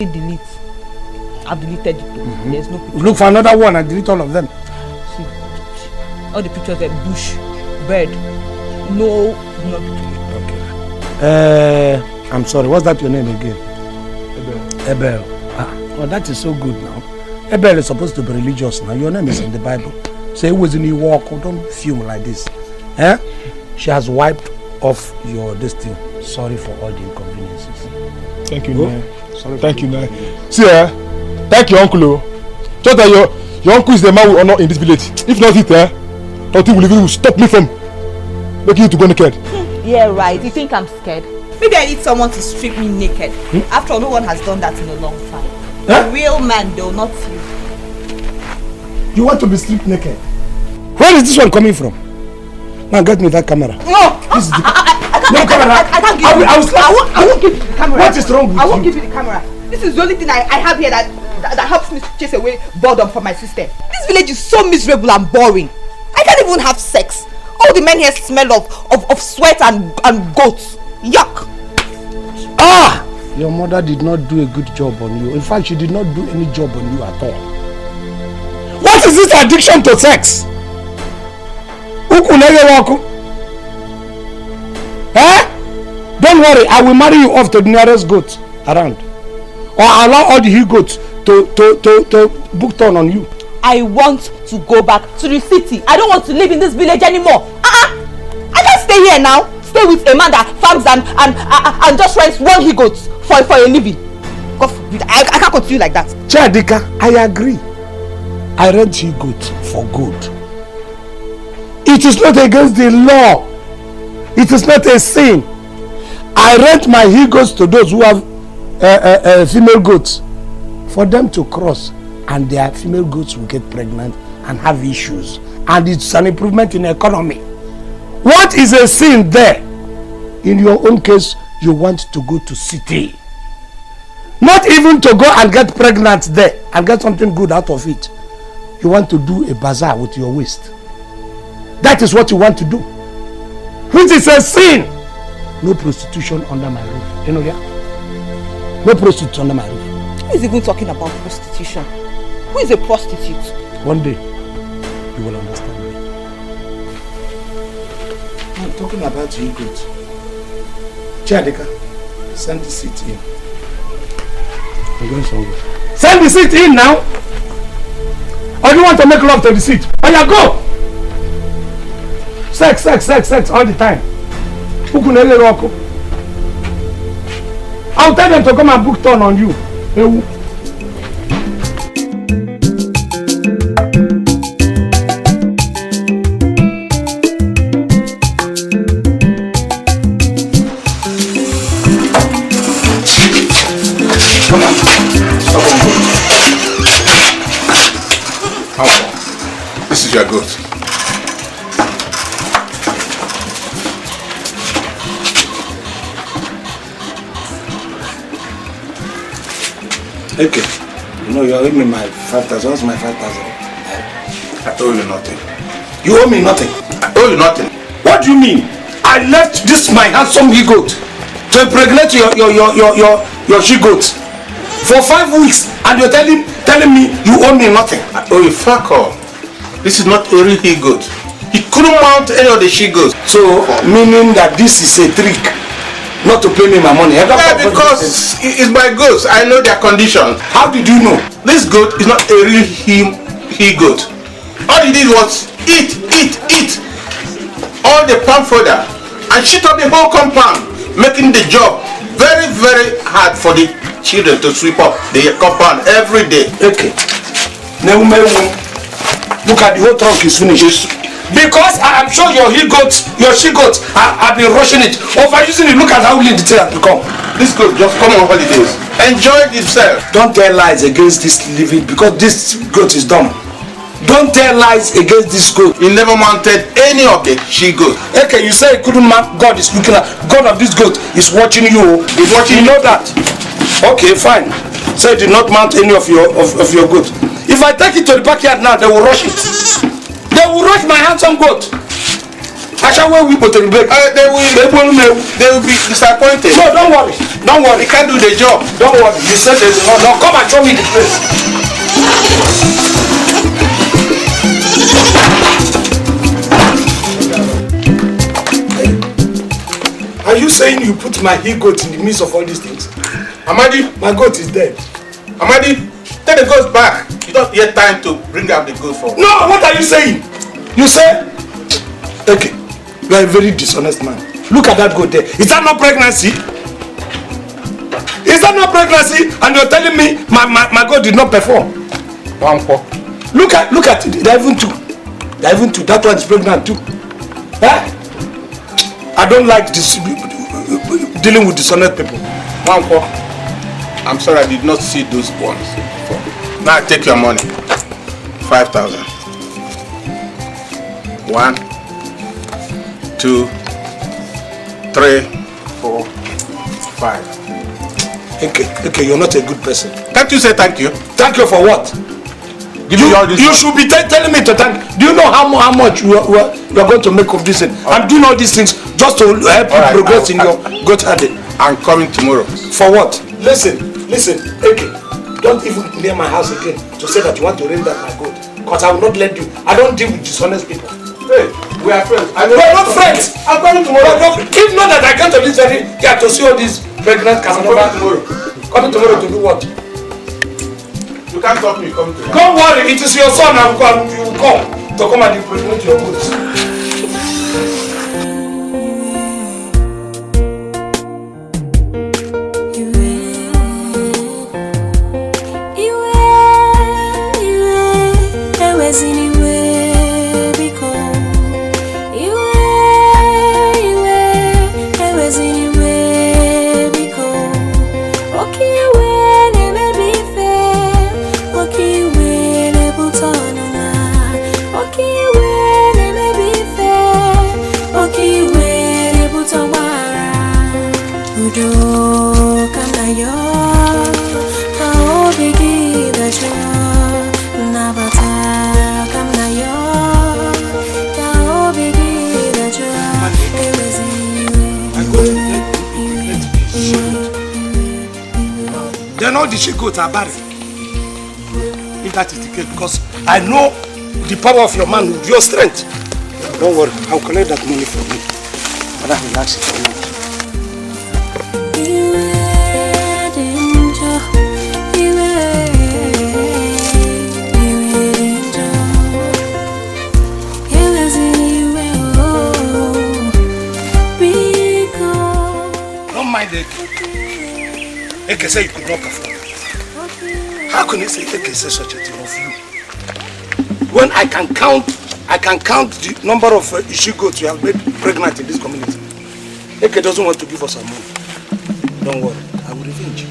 delete. I've deleted it. There's no picture. Look for another one and delete all of them. See, all the pictures are bush, bird. No picture. Okay. I'm sorry. What's that your name again? Abel. Well, that is so good now. Abel is supposed to be religious now. Your name is in the Bible. Say, so in you walk, don't fume like this. Eh? She has wiped off your destiny. Sorry for all the inconveniences. Thank you, man. Sorry. Thank you, man. See, thank you, uncle. Just that your uncle is the man we honor in this village. If not it, nothing will stop me from making you to go naked. Yeah, right. You think I'm scared? Maybe I need someone to strip me naked. After all, no one has done that in a long time. A real man, though, not you. You want to be stripped naked? Where is this one coming from? Now get me that camera. No! I can't give you. I won't give you the camera. What is wrong with you? I won't give you the camera. This is the only thing I have here that helps me chase away boredom from my system. This village is so miserable and boring. I can't even have sex. All the men here smell of sweat and goats. Yuck! Ah! Your mother did not do a good job on you. In fact, she did not do any job on you at all. What is this addiction to sex? Eh? Don't worry, I will marry you off to the nearest goat around. Or allow all the he-goats to book turn on you. I want to go back to the city. I don't want to live in this village anymore. I can't stay here now. Stay with a man that farms and just rents one he-goat for a living. God forbid. I can't continue like that. Chadika, I agree. I rent he-goat for good. It is not against the law. It is not a sin. I rent my he-goats to those who have female goats for them to cross, and their female goats will get pregnant and have issues, and it's an improvement in economy. What is a sin there? In your own case, you want to go to city, not even to go and get pregnant there and get something good out of it. You want to do a bazaar with your waist. That is what you want to do, which is a sin. No prostitution under my roof. You know, yeah? No prostitution under my roof. Who is even talking about prostitution? Who is a prostitute? One day, you will understand me. I'm talking about you, good. Chadika, send the seat in. I'm going somewhere. Send the seat in now! Or do you want to make love to the seat? Oh yeah, go! Sex all the time. I'll tell them to come and book turn on you. Come on. How? This is your goat. Okay. You know, you owe me my 5,000. What's my 5,000? I owe you nothing. You owe me nothing? I owe you nothing. What do you mean? I left this my handsome he-goat to impregnate your she-goat for 5 weeks, and you're telling me you owe me nothing. I owe you fuck all. This is not a real he-goat. He couldn't mount any of the she-goats. So, meaning that this is a trick not to pay me my money. Yeah, because it's my goats. I know their condition. How did you know? This goat is not a real he-goat. All he did was eat all the palm fodder and shit up the whole compound, making the job very, very hard for the children to sweep up the compound every day. Okay. Look at the whole trunk is finished. Because I am sure your she-goat, I've been rushing it, overusing it. Look at how lean the tail has become. This goat just come on holidays, enjoy himself. Don't tell lies against this living, because this goat is dumb. Don't tell lies against this goat. He never mounted any of the she-goat. Okay, you say he couldn't mount. God is looking at. God of this goat is watching you. He's watching. You know that. Okay, fine. So he did not mount any of your goat. If I take it to the backyard now, they will rush it. They will rush my handsome goat. I shall wear whip to the break. They will be disappointed. No, don't worry. Don't worry. He can't do the job. Don't worry. You said there's no. Now come and show me the place. Are you saying you put my he-goat in the midst of all these things? Amadi, my goat is dead. Amadi, take the goat back. You don't get time to bring out the goat for. No, what are you saying? You say, okay, you are a very dishonest man. Look at that goat there. Is that not pregnancy? Is that not pregnancy? And you're telling me my goat did not perform? Look at it. They're even two. They're even two. That one is pregnant too. Eh? I don't like this dealing with dishonest people. I'm sorry, I did not see those ones. Now take your money. 5,000. 1, 2, 3, 4, 5. Okay, you're not a good person. Can't you say thank you? Thank you for what? You should be telling me to thank. Do you know how much you are going to make of this thing? I'm doing all these things just to help you progress in your goat herding. I'm coming tomorrow. For what? Listen, okay. Don't even near my house again to say that you want to raise that my goat. Because I will not let you. I don't deal with dishonest people. Hey, we are friends. We are not friends. I'm coming tomorrow. If not that I come to this very here to see all these pregnant Casanova tomorrow. Coming tomorrow to do what? You can't stop me coming tomorrow. Don't worry, it is your son. You will come to come and impregnate your goods. Then all the she-goats are barren. If that is the case, because I know the power of your man with your strength. Don't worry, I'll collect that money from you. But I relax it for you. Don't mind Iyke said you could not perform. How can you say Iyke say such a thing of you? When I can count the number of she-goats you have made pregnant in this community. Iyke doesn't want to give us our money. Don't worry, I will revenge you.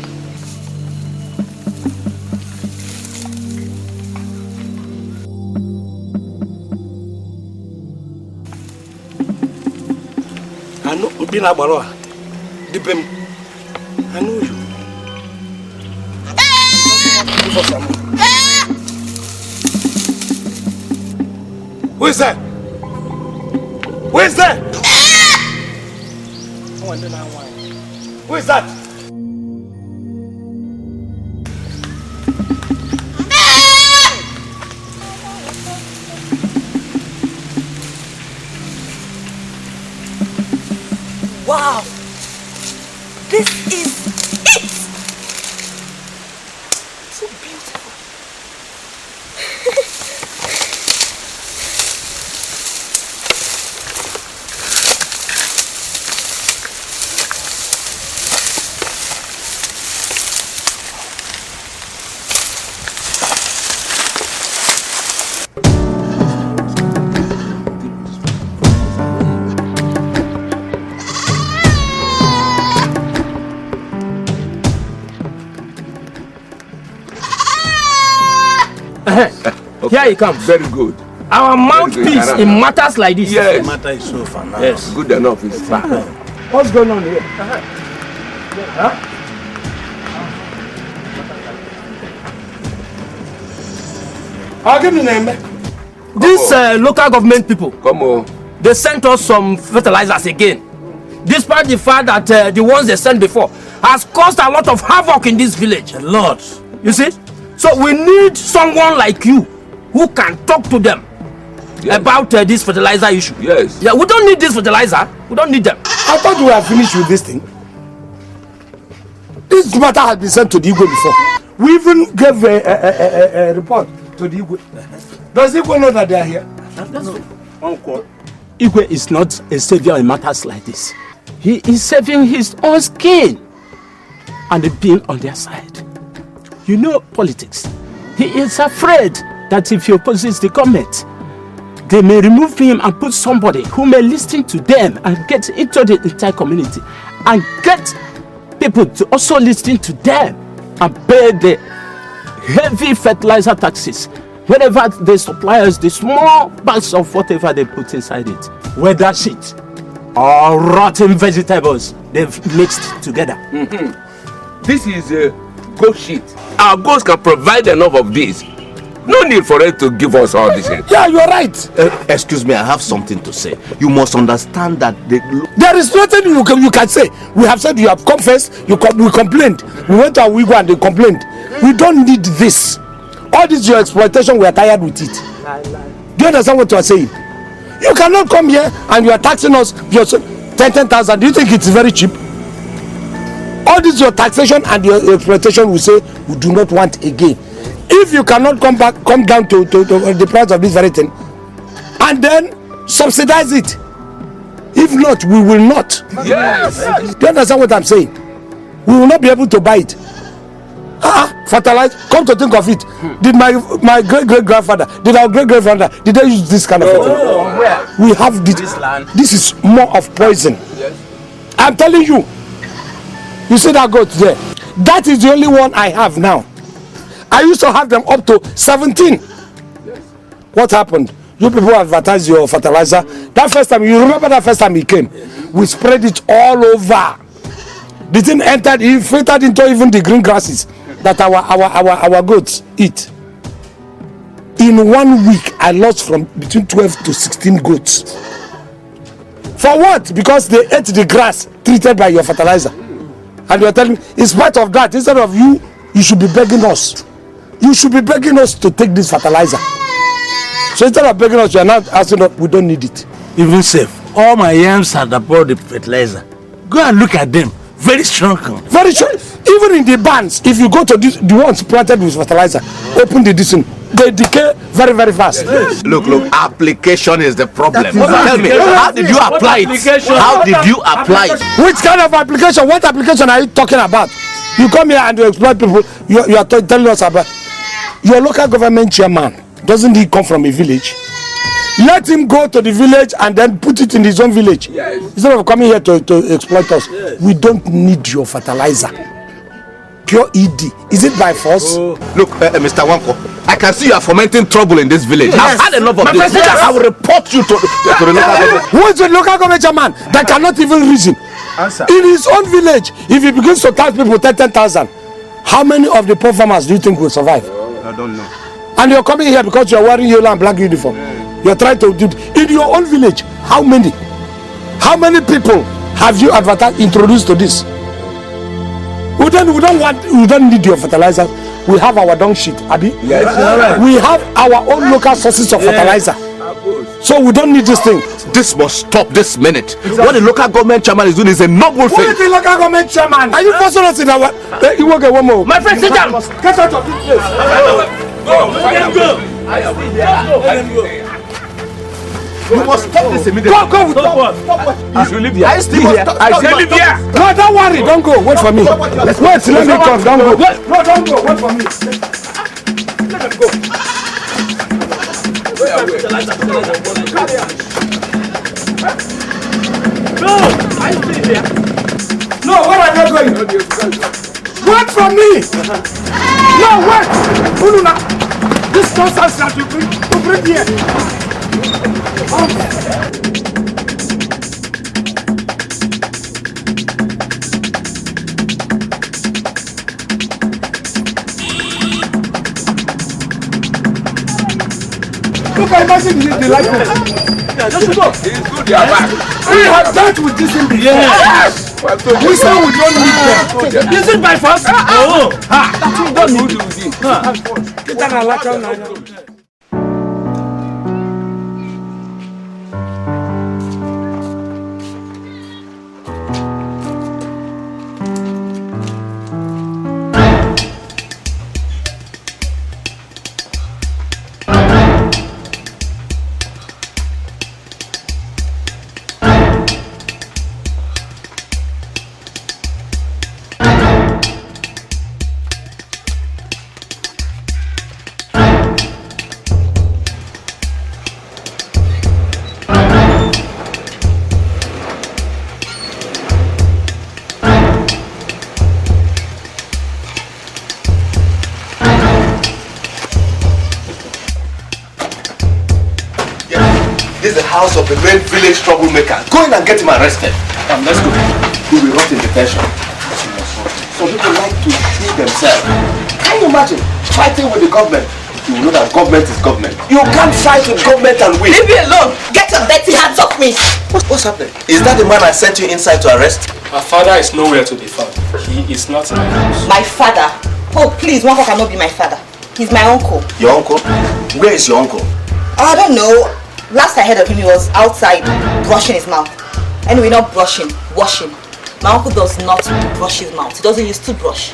I know Ubina Baroa, Dipem. I know you. Give us some money. Who is that? Who is that? Who is that? Wow! This is it! So beautiful. Okay. Here he comes. Very good. Our mouthpiece in matters like this. Yes. The matter is so fun. Yes. Good enough. It's fine. What's going on here? Huh? I'll give you the name. These local government people, Come on. they sent us some fertilizers again. Despite the fact that the ones they sent before has caused a lot of havoc in this village. A lot. You see? So we need someone like you who can talk to them about this fertilizer issue. Yes. Yeah, we don't need this fertilizer. We don't need them. I thought we were finished with this thing. This matter has been sent to the Iyke before. We even gave a report to the Iyke. Does Iyke know that they are here? Uncle, Iyke is not a savior in matters like this. He is saving his own skin and being on their side. You know politics. He is afraid that if he opposes the government, they may remove him and put somebody who may listen to them and get into the entire community and get people to also listen to them and pay the heavy fertilizer taxes whenever they supply us the small bags of whatever they put inside it, whether shit or rotten vegetables they've mixed together. This is a goat shit. Our goats can provide enough of this. No need for it to give us all this. Yeah, you are right. Excuse me, I have something to say. You must understand that there is nothing you can say. We have said you have come first. We complained. We went to Iyke and they complained. We don't need this. All this your exploitation, we are tired with it. Do you understand what you are saying? You cannot come here and you are taxing us 10,000. Do you think it's very cheap? All this your taxation and your exploitation, we say we do not want again. If you cannot come down to the price of this very thing and then subsidize it, if not, we will not. Yes. Do you understand what I'm saying? We will not be able to buy it. Fertilize. Come to think of it, did my great-great-grandfather, did our great-grandfather, did they use this kind of fertilizer? We have this land. This is more of poison. Yes. I'm telling you. You see that goat there? That is the only one I have now. I used to have them up to 17. Yes. What happened? You people advertised your fertilizer. That first time, you remember that first time he came? Yes. We spread it all over. The thing entered, it filtered into even the green grasses that our goats eat. In 1 week, I lost from between 12 to 16 goats. For what? Because they ate the grass treated by your fertilizer. And you are telling me, in spite of that, instead of you should be begging us. You should be begging us to take this fertilizer. So instead of begging us, you are not asking us, we don't need it. Even safe. All my yams are about the fertilizer. Go and look at them. Very strong. Very strong. Even in the barns, if you go to the ones planted with fertilizer, open the distance, they decay very, very fast. Yes. Look, application is the problem. Tell me, how did you apply it? How did you apply it? Which kind of application? What application are you talking about? You come here and you exploit people. You are telling us about your local government chairman. Doesn't he come from a village? Let him go to the village and then put it in his own village. Yes. Instead of coming here to exploit us. Yes. We don't need your fertilizer. Pure ED. Is it by force? Look, Mr. Wanko, I can see you are fomenting trouble in this village. Yes. I've had enough of this. I will report you to the local government. Who is the local government chairman that cannot even reason? Answer. In his own village, if he begins to tax people 10,000, how many of the poor farmers do you think will survive? I don't know. And you're coming here because you're wearing yellow and black uniform. You're trying to do in your own village. How many people have you introduced to this? We don't need your fertilizer. We have our dung shit, Abi. Yes, right. We have our own local sources of fertilizer. So we don't need this thing. This must stop this minute. Exactly. What the local government chairman is doing is a noble thing. Who is the local government chairman? Are you forcing us in our... You will get one more. My friend, sit down. Get out of this place. Go. Let him go. You must stop this immediately. Go. Stop. You should leave here. I still here. Leave here. No, don't worry. Don't go. Wait for me. Wait, let me come. Don't go. No, don't go. Wait for me. Let him go. No, I stay here. No, where are you going? Wait for me. No, wait. Ununa. This nonsense that you bring here. Look, I imagine the likeness. Let's go. It's good you are back. We have dealt with this in before. Yes. We say we don't need them. Is it by force? Oh. That's what we do with this. Get that alert. This is the house of the main village troublemaker. Go in and get him arrested. Let's go. He will rot in detention. Some people like to shoot themselves. Can you imagine fighting with the government? You will know that government is government. You can't fight with government and win. Leave me alone. Get your dirty hands off me. What's happening? Is that the man I sent you inside to arrest? My father is nowhere to be found. He is not in my house. My father? Oh, please, Wako cannot be my father. He's my uncle. Your uncle? Where is your uncle? I don't know. Last I heard of him, he was outside brushing his mouth. Anyway, not brushing, washing. My uncle does not brush his mouth. He doesn't use toothbrush.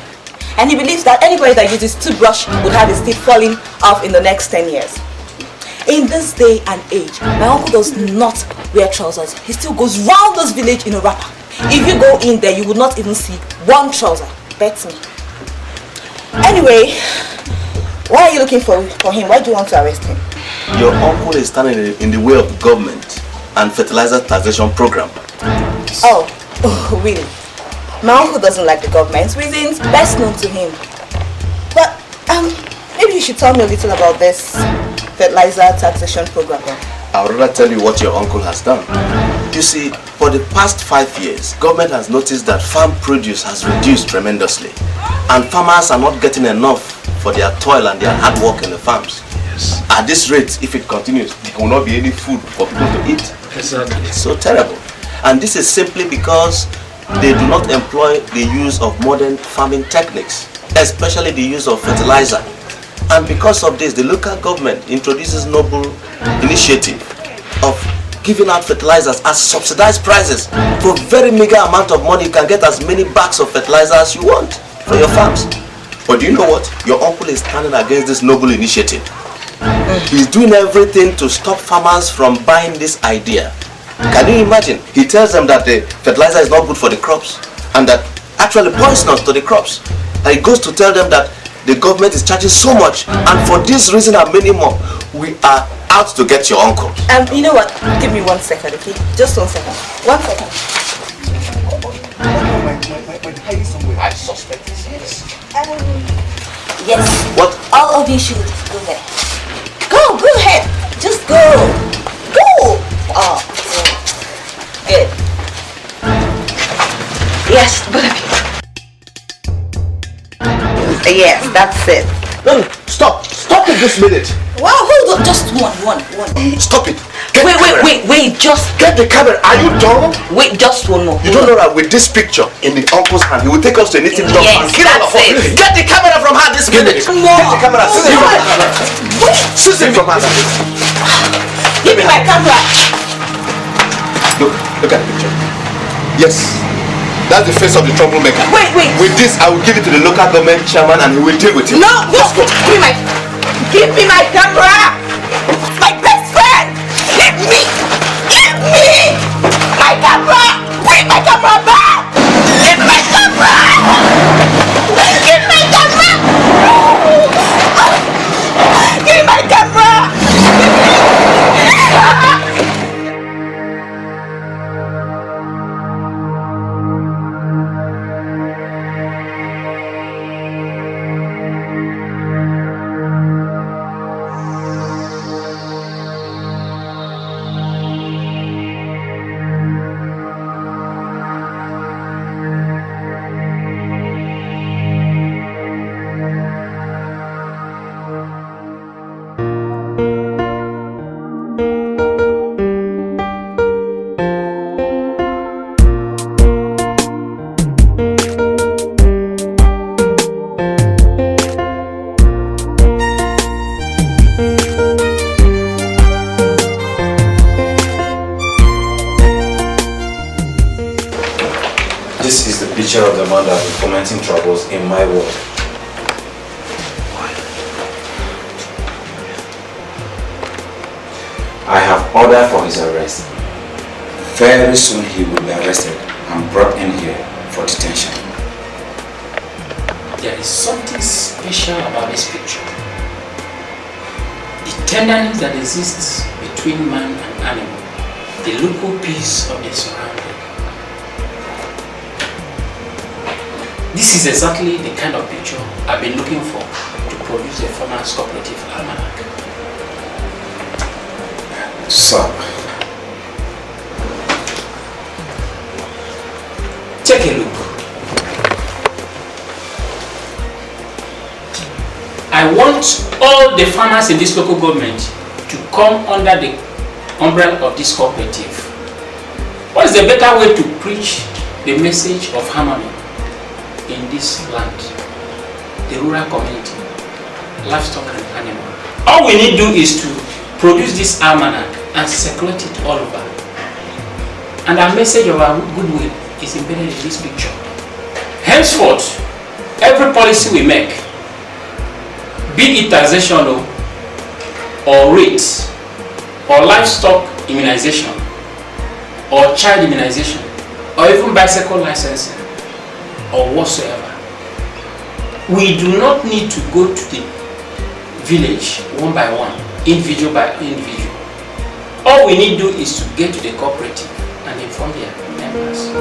And he believes that anybody that uses toothbrush would have his teeth falling off in the next 10 years. In this day and age, my uncle does not wear trousers. He still goes round this village in a wrapper. If you go in there, you would not even see one trouser. Bet me. Anyway, why are you looking for him? Why do you want to arrest him? Your uncle is standing in the way of the government and fertilizer taxation program. Oh, really? My uncle doesn't like the government's reasons best known to him. But maybe you should tell me a little about this fertilizer taxation program. I would rather tell you what your uncle has done. You see, for the past 5 years, government has noticed that farm produce has reduced tremendously, and farmers are not getting enough for their toil and their hard work in the farms. Yes. At this rate, if it continues, there will not be any food for people to eat. Exactly. It's so terrible. And this is simply because they do not employ the use of modern farming techniques, especially the use of fertilizer. And because of this, the local government introduces noble initiative of giving out fertilizers at subsidized prices. For very meager amount of money, you can get as many bags of fertilizer as you want for your farms. But do you know what? Your uncle is standing against this noble initiative. He's doing everything to stop farmers from buying this idea. Can you imagine? He tells them that the fertilizer is not good for the crops and that actually poisonous to the crops. And he goes to tell them that the government is charging so much, and for this reason and many more, we are out to get your uncle. You know what? Give me 1 second, okay? Just 1 second. 1 second. I suspect this, yes. Yes. What? All of you should go there. Go ahead. Just go. Go. Oh, good. Yes, both of you. Yes, that's it. No, stop it this minute. Wow, hold on, just one. Stop it. Wait, just get the camera. Are you dumb? Wait, just one more. You don't know that with this picture in the uncle's hand, he will take us to a native doctor and kill all of us. Get the camera from her this minute. Get the camera. Seize it from her. Give me my camera. Look at the picture. Yes. That's the face of the troublemaker. Wait. With this, I will give it to the local government chairman and he will deal with him. No. Give me my camera. My best friend. Give me my camera. Bring my camera back. Give me my camera. Give me my camera. Give me my camera. a man that has been fomenting troubles in my world. I have ordered for his arrest. Very soon he will be arrested and brought in here for detention. There is something special about this picture. The tenderness that exists between man and animal, the local peace of the surrounding. This is exactly the kind of picture I've been looking for to produce a farmers cooperative almanac. Sir. Take a look. I want all the farmers in this local government to come under the umbrella of this cooperative. What is the better way to preach the message of harmony in this land, the rural community, livestock and animal? All we need to do is to produce this almanac and circulate it all over. And our message of our goodwill is embedded in this picture. Henceforth, every policy we make, be it taxation or rates, or livestock immunization, or child immunization, or even bicycle licensing, or whatsoever, we do not need to go to the village one by one, individual by individual. All we need to do is to get to the cooperative and inform their members.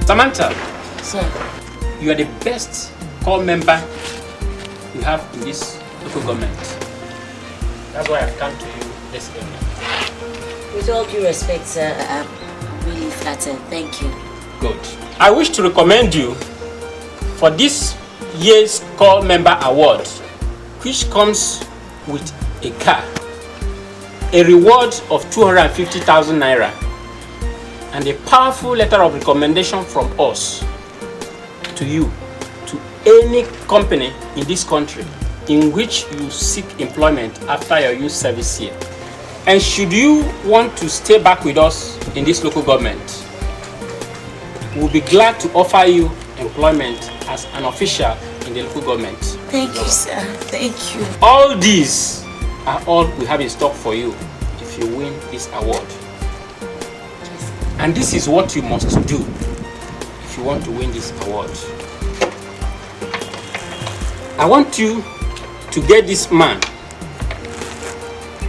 Samantha, sir, you are the best core member we have in this local government. That's why I've come to you this evening. With all due respect, sir, I'm really flattered. Thank you. Good. I wish to recommend you for this year's core member award, which comes with a car, a reward of 250,000 naira, and a powerful letter of recommendation from us to you, to any company in this country in which you seek employment after your youth service here. And should you want to stay back with us in this local government, we'll be glad to offer you employment as an official in the local government. Thank you, sir. Thank you. All these are all we have in stock for you if you win this award. And this is what you must do if you want to win this award. I want you to get this man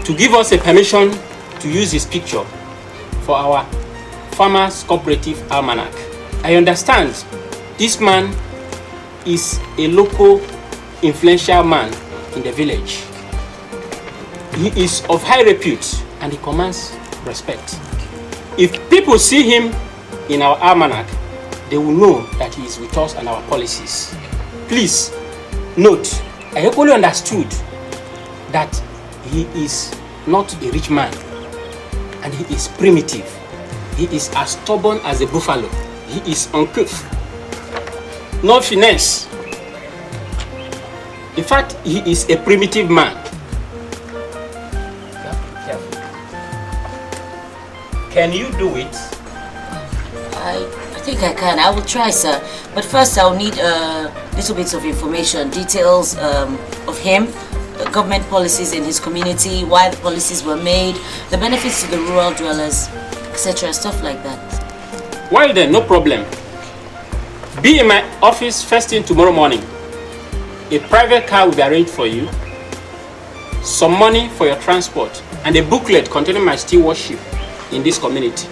to give us a permission to use his picture for our Farmers Cooperative Almanac. I understand this man is a local influential man in the village. He is of high repute and he commands respect. If people see him in our almanac, they will know that he is with us and our policies. Please note, I equally understood that he is not a rich man and he is primitive. He is as stubborn as a buffalo. He is uncouth, no finesse. In fact, he is a primitive man. Can you do it? I think I can. I will try, sir. But first I'll need little bits of information, details of him, government policies in his community, why the policies were made, the benefits to the rural dwellers, etc. Stuff like that. Well then, no problem. Be in my office first thing tomorrow morning. A private car will be arranged for you, some money for your transport, and a booklet containing my stewardship in this community.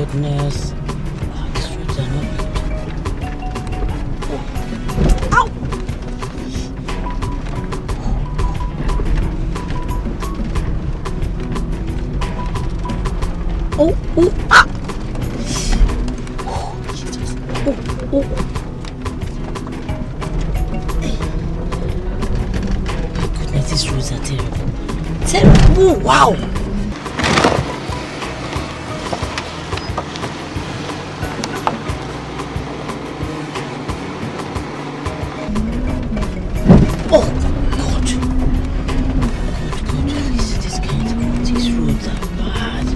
goodness. Oh, these roads are not good. Ow! Oh, oh, ah! Oh, Jesus. Oh, oh. My goodness, these roads are terrible. Terrible! Wow! Oh, God. God, this kind of road. These roads are bad.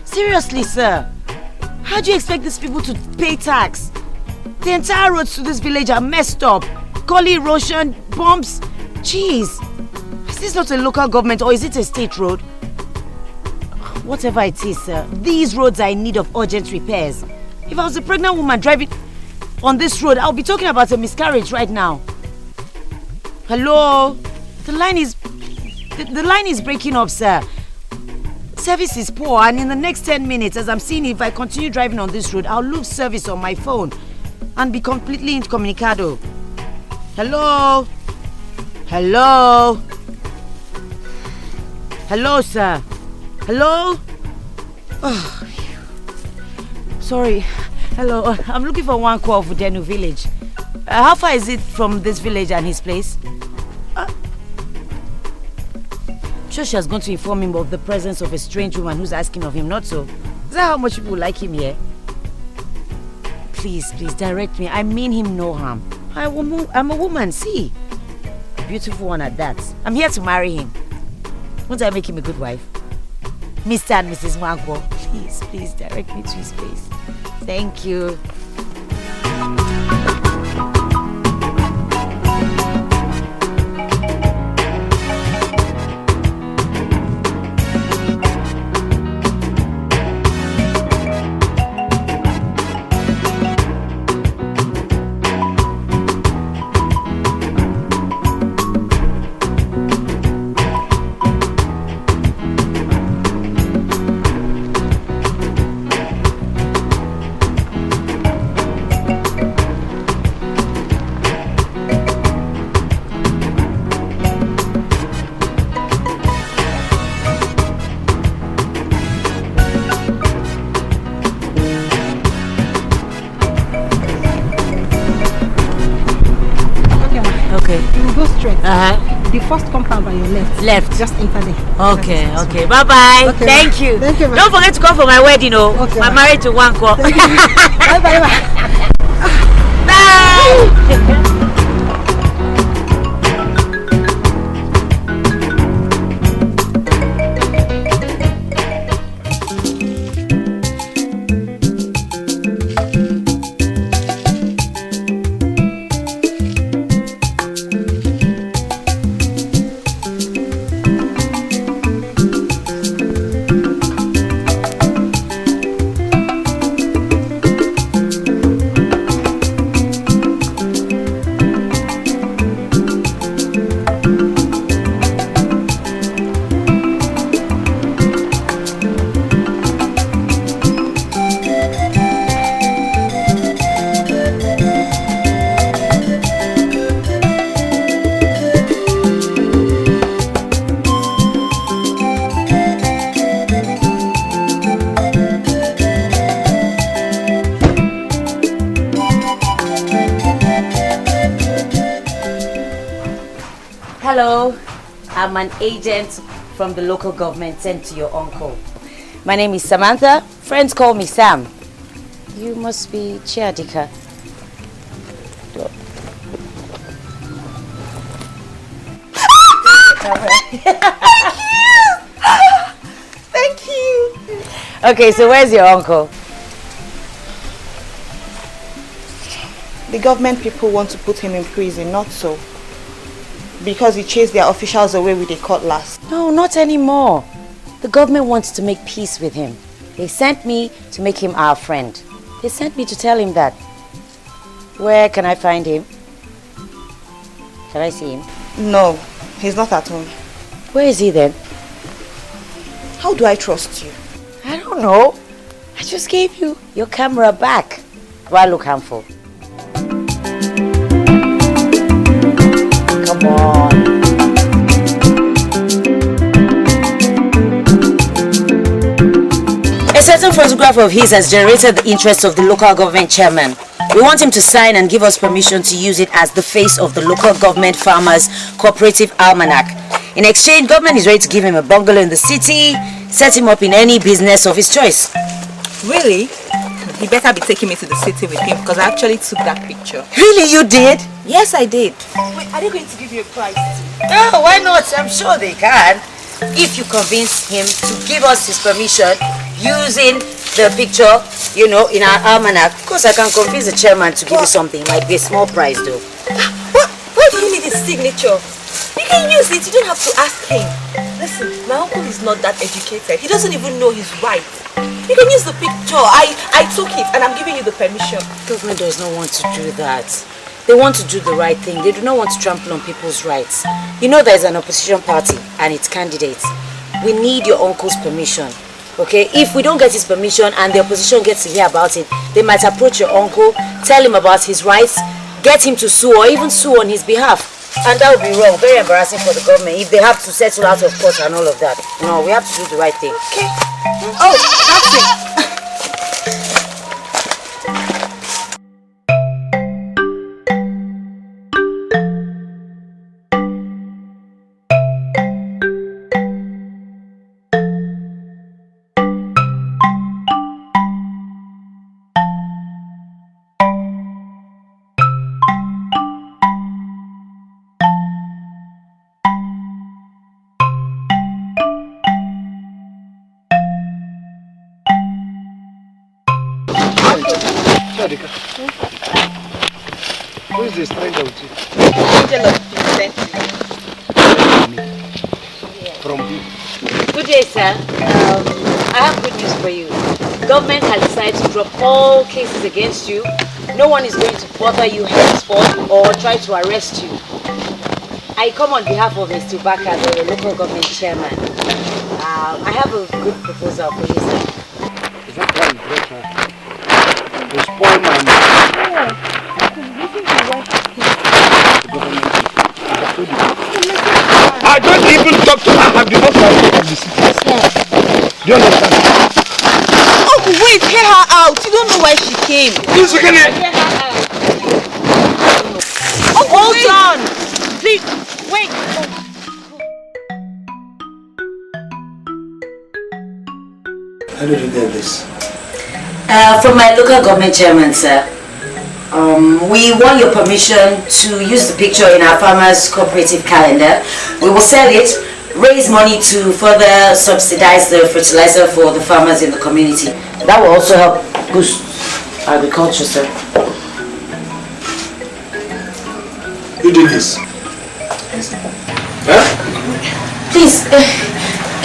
Seriously, sir, how do you expect these people to pay tax? The entire roads to this village are messed up. Gully erosion, bumps. Jeez, is this not a local government or is it a state road? Whatever it is, sir, these roads are in need of urgent repairs. If I was a pregnant woman driving on this road, I'll be talking about a miscarriage right now. Hello? The line is breaking up, sir. Service is poor, and in the next 10 minutes, as I'm seeing, if I continue driving on this road, I'll lose service on my phone and be completely incommunicado. Hello? Hello? Hello, sir? Hello? Oh, sorry. Hello, I'm looking for one call for Denu village. How far is it from this village and his place? Sure, she has gone to inform him of the presence of a strange woman who's asking of him, not so. Is that how much people like him here? Please, please direct me. I mean him no harm. I'm a woman, see? A beautiful one at that. I'm here to marry him. Won't I make him a good wife? Mr. and Mrs. Okonkwo, please, please direct me to his place. Thank you. The first compound on your left. Left. Just enter there. Okay, okay. Bye-bye. Okay, thank you. Thank you, don't forget to come for my wedding, oh. Okay, I'm married to Okonkwo. Bye-bye. Bye. Hello, I'm an agent from the local government sent to your uncle. My name is Samantha. Friends call me Sam. You must be Chiadika. Thank you. Okay, so where's your uncle? The government people want to put him in prison, not so. Because he chased their officials away with a cutlass. No, not anymore. The government wants to make peace with him. They sent me to make him our friend. They sent me to tell him that. Where can I find him? Can I see him? No, he's not at home. Where is he then? How do I trust you? I don't know. I just gave you your camera back. Do I look harmful? Come on. A certain photograph of his has generated the interest of the local government chairman. We want him to sign and give us permission to use it as the face of the local government farmers cooperative almanac. In exchange, government is ready to give him a bungalow in the city, set him up in any business of his choice. Really? He better be taking me to the city with him because I actually took that picture. Really, you did? Yes, I did. Wait, are they going to give you a prize? Oh, why not? I'm sure they can. If you convince him to give us his permission using the picture, you know, in our almanac. Of course, I can convince the chairman to give you something. It might be a small prize, though. Why do you need his signature? You can use it. You don't have to ask him. Listen, my uncle is not that educated. He doesn't even know his rights. You can use the picture. I took it and I'm giving you the permission. Government does not want to do that. They want to do the right thing. They do not want to trample on people's rights. You know there's an opposition party and its candidates. We need your uncle's permission. Okay? If we don't get his permission and the opposition gets to hear about it, they might approach your uncle, tell him about his rights, get him to sue or even sue on his behalf. And that would be wrong, very embarrassing for the government if they have to settle out of court and all of that. No, we have to do the right thing. Okay. Oh, that's it. Who is the stranger with you? From who? Good day, sir. I have good news for you. Government has decided to drop all cases against you. No one is going to bother you henceforth or try to arrest you. I come on behalf of Mr. Ibu, the local government chairman. I have a good proposal for you, sir. Is that why you brought her? To spoil my mind. I don't even talk to her. I do not like of the city. Do you understand? Uncle, wait, hear her out. You don't know why she came. Please, again. Uncle, hold on. Please, wait. How did you get this? From my local government chairman, sir. We want your permission to use the picture in our farmers cooperative calendar. We will sell it, raise money to further subsidize the fertilizer for the farmers in the community. That will also help boost agriculture, sir. You did this? Huh? Please,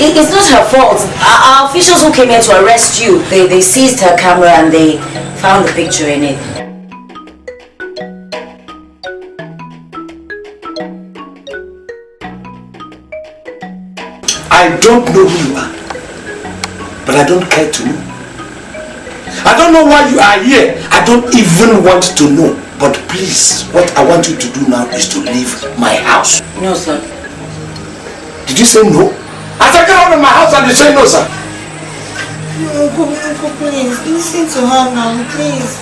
it's not her fault. Our officials who came here to arrest you, they seized her camera and they found the picture in it. I don't know who you are, but I don't care to know. I don't know why you are here. I don't even want to know. But please, what I want you to do now is to leave my house. No, sir. Did you say no? I said come out of my house and you say no, sir. Uncle, please, listen to her now, please.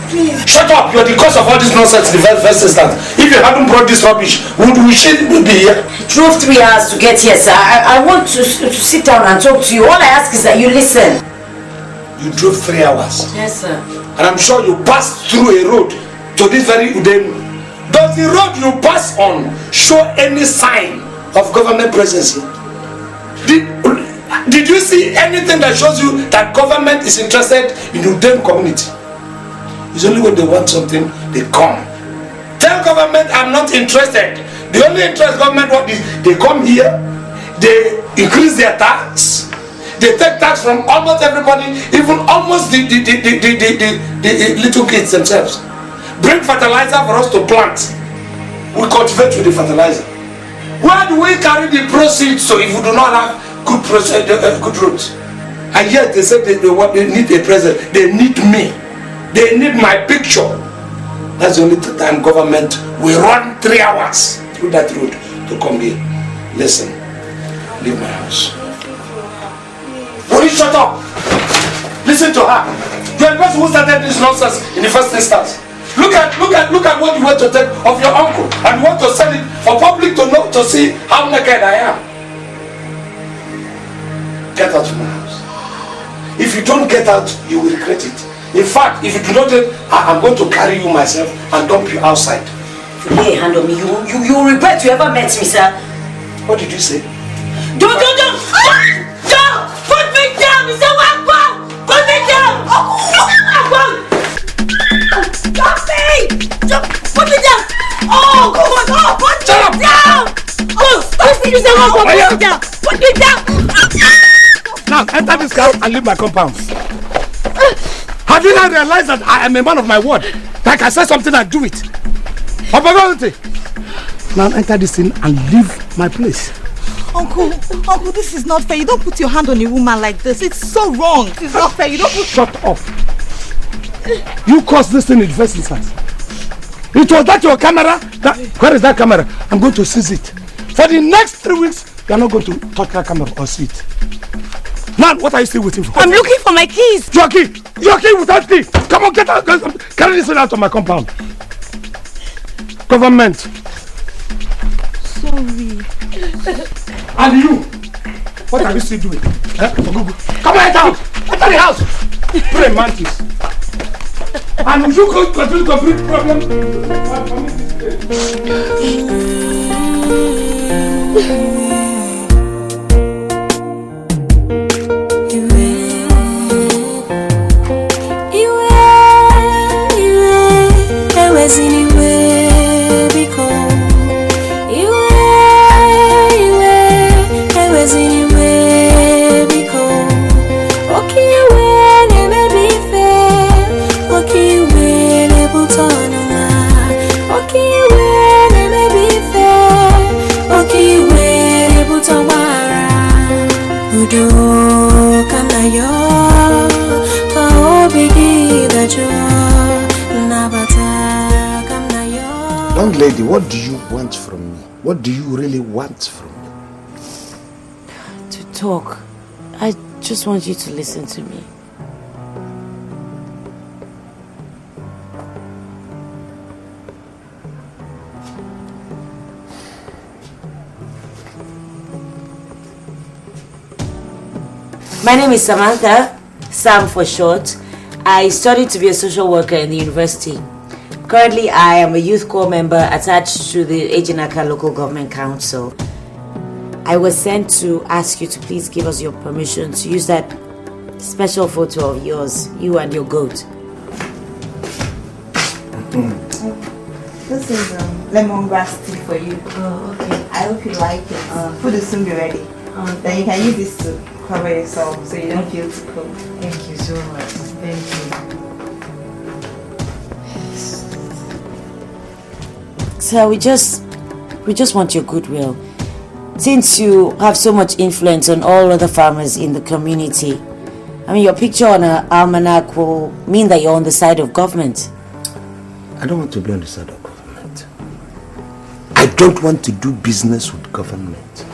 Please. Shut up! You're the cause of all this nonsense in the first instance. If you hadn't brought this rubbish, would we be here? I drove 3 hours to get here, sir. I want to sit down and talk to you. All I ask is that you listen. You drove 3 hours? Yes, sir. And I'm sure you passed through a road to this very Udenu. Does the road you pass on show any sign of government presence? Did you see anything that shows you that government is interested in the Udenu community? It's only when they want something, they come. Tell government I'm not interested. The only interest government want is they come here, they increase their tax, they take tax from almost everybody, even almost the little kids themselves. Bring fertilizer for us to plant. We cultivate with the fertilizer. Where do we carry the proceeds to if we do not have good roads? And yet they said they need a president. They need me. They need my picture. That's the only time government will run 3 hours through that road to come here. Listen, leave my house. Will you shut up? Listen to her. You are the person who started this nonsense in the first instance. Look at what you want to take of your uncle, and you want to sell it for public to know, to see how naked I am. Get out of my house. If you don't get out, you will regret it. In fact, if you do not, I'm going to carry you myself and dump you outside. If you lay a hand on me, you will regret you ever met me, sir. What did you say? Don't! Put me down, Mr. Wakwa! Put me down! Stop me! Put me down! Oh, come on! Oh, put me down! Oh, stop me, Mr. Wakwa! Put me down! Put me down! Now, enter this car and leave my compound. Have you not realized that I am a man of my word? That I can say something and do it? Now enter this thing and leave my place. Uncle, this is not fair. You don't put your hand on a woman like this. It's so wrong. It's not fair. You don't put... Shut up. You caused this thing in the first instance. It was that your camera? Where is that camera? I'm going to seize it. For the next 3 weeks, you are not going to touch that camera or see it. Now, what are you still waiting for? I'm looking for my keys. Your key without key. Come on, get out. Carry this thing out of my compound. Government. Sorry. And you, what are you still doing? Come on, enter out. Enter the house. Pray mantis. And if you continue to bring problems for me Young lady, what do you want from me? What do you really want from me? To talk. I just want you to listen to me. My name is Samantha, Sam for short. I studied to be a social worker in the university. Currently, I am a youth corps member attached to the Ejinaka Local Government Council. I was sent to ask you to please give us your permission to use that special photo of yours, you and your goat. This is lemongrass tea for you. Oh, okay. I hope you like it. Food will soon be ready. Then you can use this to cover yourself so you don't feel too cold. Thank you so much. Thank you. So we just want your goodwill. Since you have so much influence on all other farmers in the community, I mean, your picture on an almanac will mean that you're on the side of government. I don't want to be on the side of government. I don't want to do business with government.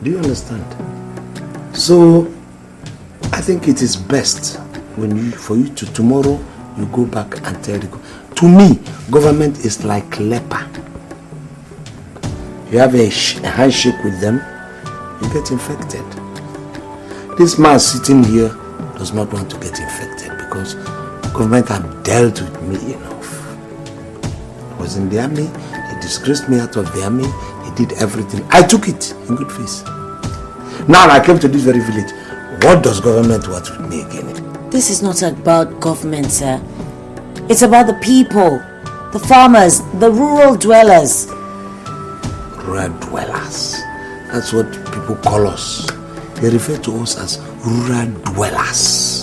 Do you understand? So, I think it is best for you to tomorrow you go back and tell the to me, government is like leper. You have a handshake with them, you get infected. This man sitting here does not want to get infected because Government have dealt with me enough. I was in the army, they disgraced me out of the army, they did everything. I took it in good faith. Now I came to this very village. What does government want with me again? This is not about government, sir. It's about the people, the farmers, the rural dwellers. Rural dwellers. That's what people call us. They refer to us as rural dwellers.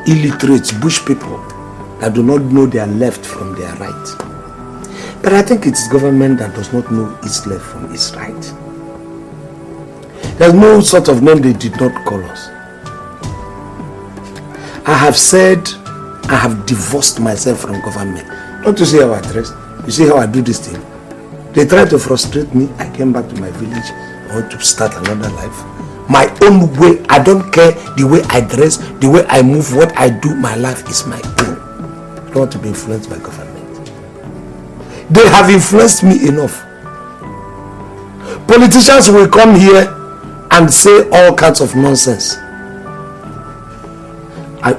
Illiterate bush people that do not know their left from their right. But I think it's government that does not know its left from its right. There's no sort of name they did not call us. I have said I have divorced myself from government. Don't you see how I dress? You see how I do this thing? They tried to frustrate me. I came back to my village. I want to start another life. My own way. I don't care the way I dress, the way I move, what I do. My life is my own. I don't want to be influenced by government. They have influenced me enough. Politicians will come here and say all kinds of nonsense.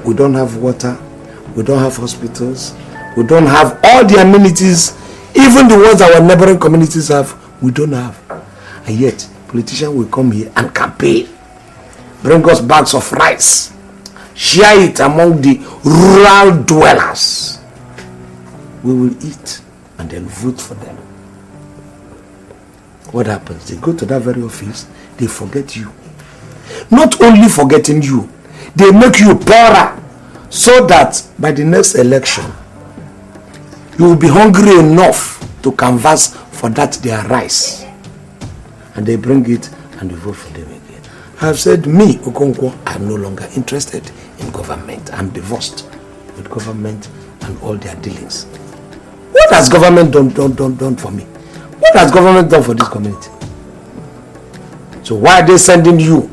We don't have water, we don't have hospitals, we don't have all the amenities, even the ones our neighboring communities have, we don't have. And yet, politicians will come here and campaign, bring us bags of rice, share it among the rural dwellers. We will eat and then vote for them. What happens? They go to that very office, they forget you. Not only forgetting you, they make you poorer so that by the next election, you will be hungry enough to canvass for that their rice. And they bring it and they vote for them again. I have said, me, Okonkwo, I'm no longer interested in government. I'm divorced with government and all their dealings. What has government done for me? What has government done for this community? So why are they sending you?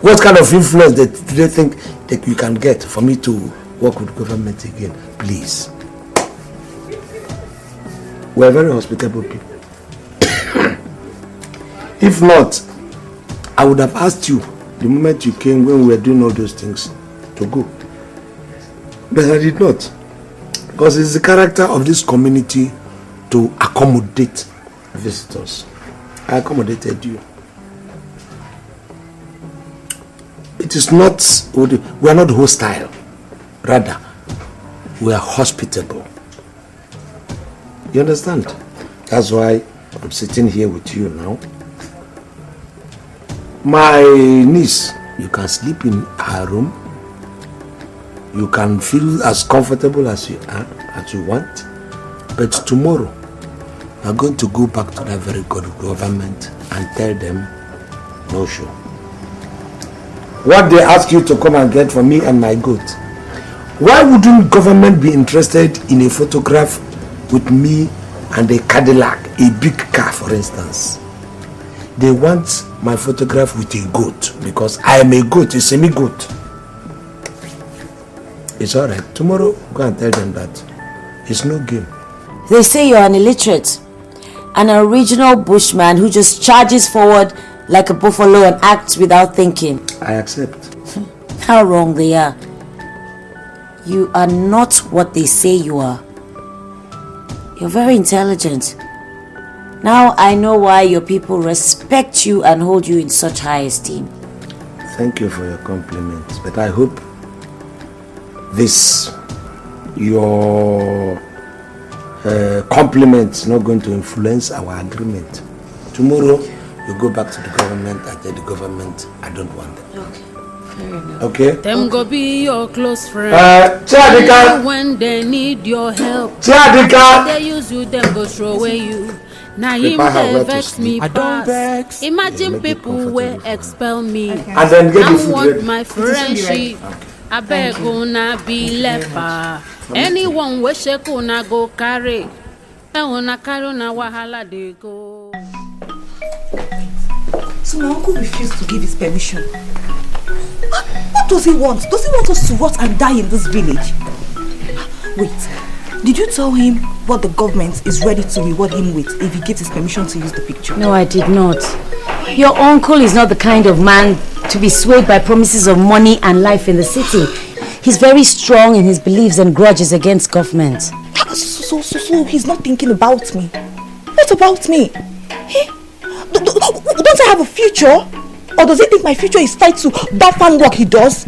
What kind of influence do they think that you can get for me to work with government again? Please. We're very hospitable people. If not, I would have asked you the moment you came when we were doing all those things to go. But I did not. Because it's the character of this community to accommodate visitors. I accommodated you. It is not, we are not hostile. Rather, we are hospitable. You understand? That's why I'm sitting here with you now. My niece, you can sleep in her room. You can feel as comfortable as you are, as you want. But tomorrow, we are going to go back to that very good government and tell them, no show. What they ask you to come and get for me and my goat. Why wouldn't government be interested in a photograph with me and a Cadillac, a big car for instance? They want my photograph with a goat because I am a goat, a semi-goat. It's alright. Tomorrow, go and tell them that it's no game. They say you're an illiterate, an original bushman who just charges forward like a buffalo and acts without thinking. I accept. How wrong they are. You are not what they say you are. You're very intelligent. Now I know why your people respect you and hold you in such high esteem. Thank you for your compliments, but I hope this, your compliments, not going to influence our agreement. Tomorrow, you go back to the government and tell the government I don't want them. Okay, fair enough. Okay? Them go be your close friend. Chadika! When they need your help. Chadika! They use you, them go throw away you. Now him they vex me pass. Imagine people will expel me. And then get the food want ready. my friendship. I beg gonna be leper. Anyone wish I gonna go carry. I wanna carry na wahala they go. So my uncle refused to give his permission. What does he want? Does he want us to rot and die in this village? Wait, did you tell him what the government is ready to reward him with if he gives his permission to use the picture? No, I did not. Your uncle is not the kind of man to be swayed by promises of money and life in the city. He's very strong in his beliefs and grudges against government. So he's not thinking about me. What about me? Don't I have a future? Or does he think my future is tied to that farm work he does?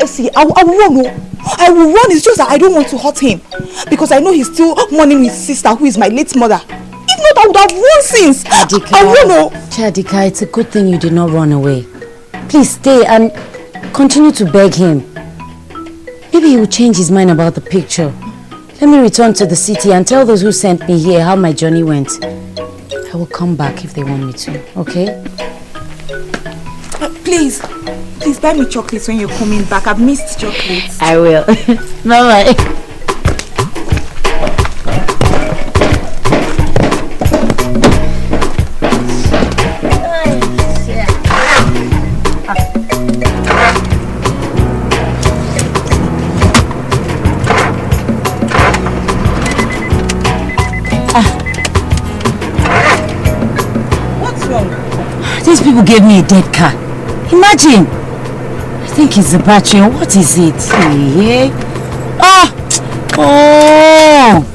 See, I will run. I will run. It's just that I don't want to hurt him. Because I know he's still mourning his sister, who is my late mother. If not, I would have run since. Chadika, it's a good thing you did not run away. Please stay and continue to beg him. Maybe he will change his mind about the picture. Let me return to the city and tell those who sent me here how my journey went. I will come back if they want me to, okay? Please buy me chocolates when you're coming back. I've missed chocolates. I will. Bye-bye. What's wrong? These people gave me a dead car. Imagine. I think it's the battery. What is it? Yeah. Oh.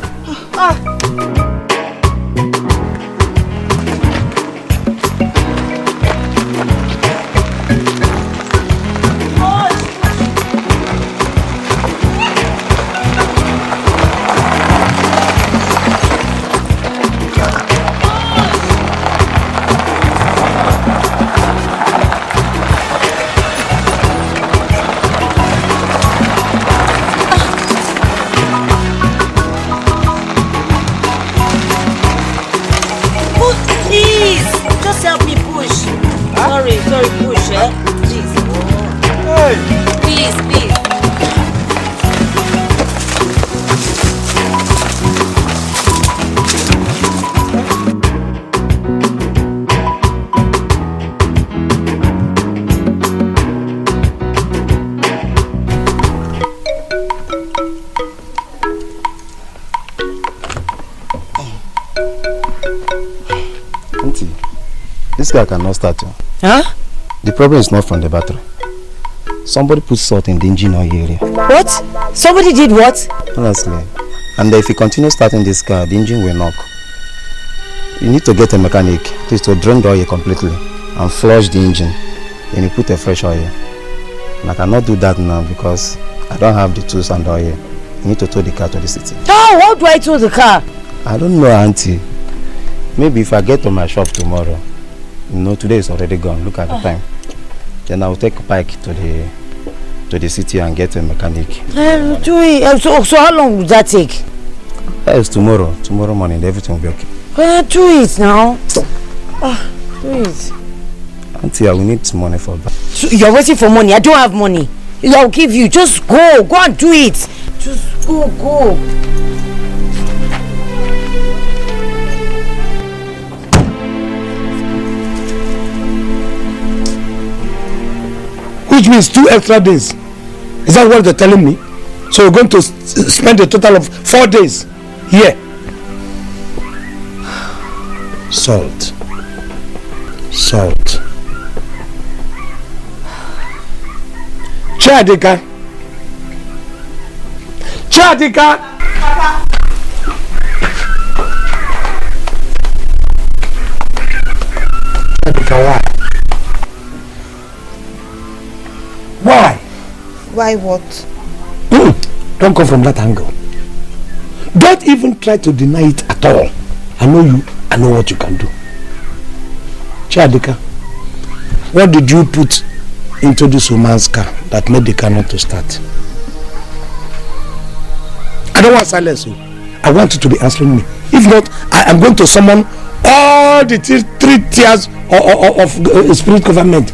This guy cannot start. Huh? The problem is not from the battery. Somebody put salt in the engine oil area. What? Somebody did what? Honestly. And if you continue starting this car, the engine will knock. You need to get a mechanic, please, to drain the oil completely and flush the engine. Then you put a fresh oil. And I cannot do that now because I don't have the tools and the oil. You need to tow the car to the city. How do I tow the car? I don't know, Auntie. Maybe if I get to my shop tomorrow. You know, today is already gone. Look at the time. Then I'll take a bike to the city and get a mechanic. So how long will that take? It's tomorrow. Tomorrow morning, everything will be okay. Do it now. Do it. Auntie, I will need money for that. So you're waiting for money. I don't have money. I'll give you. Just go. Go and do it. Just go. Which means 2 extra days. Is that what they're telling me? So we're going to spend a total of 4 days here. Salt. Chadika. Papa. Chadika, why? Why what? Don't come from that angle. Don't even try to deny it at all. I know you. I know what you can do. Chadika, what did you put into this woman's car that made the car not to start? I don't want silence. I want you to be answering me. If not, I am going to summon all the 3 tiers of spirit government.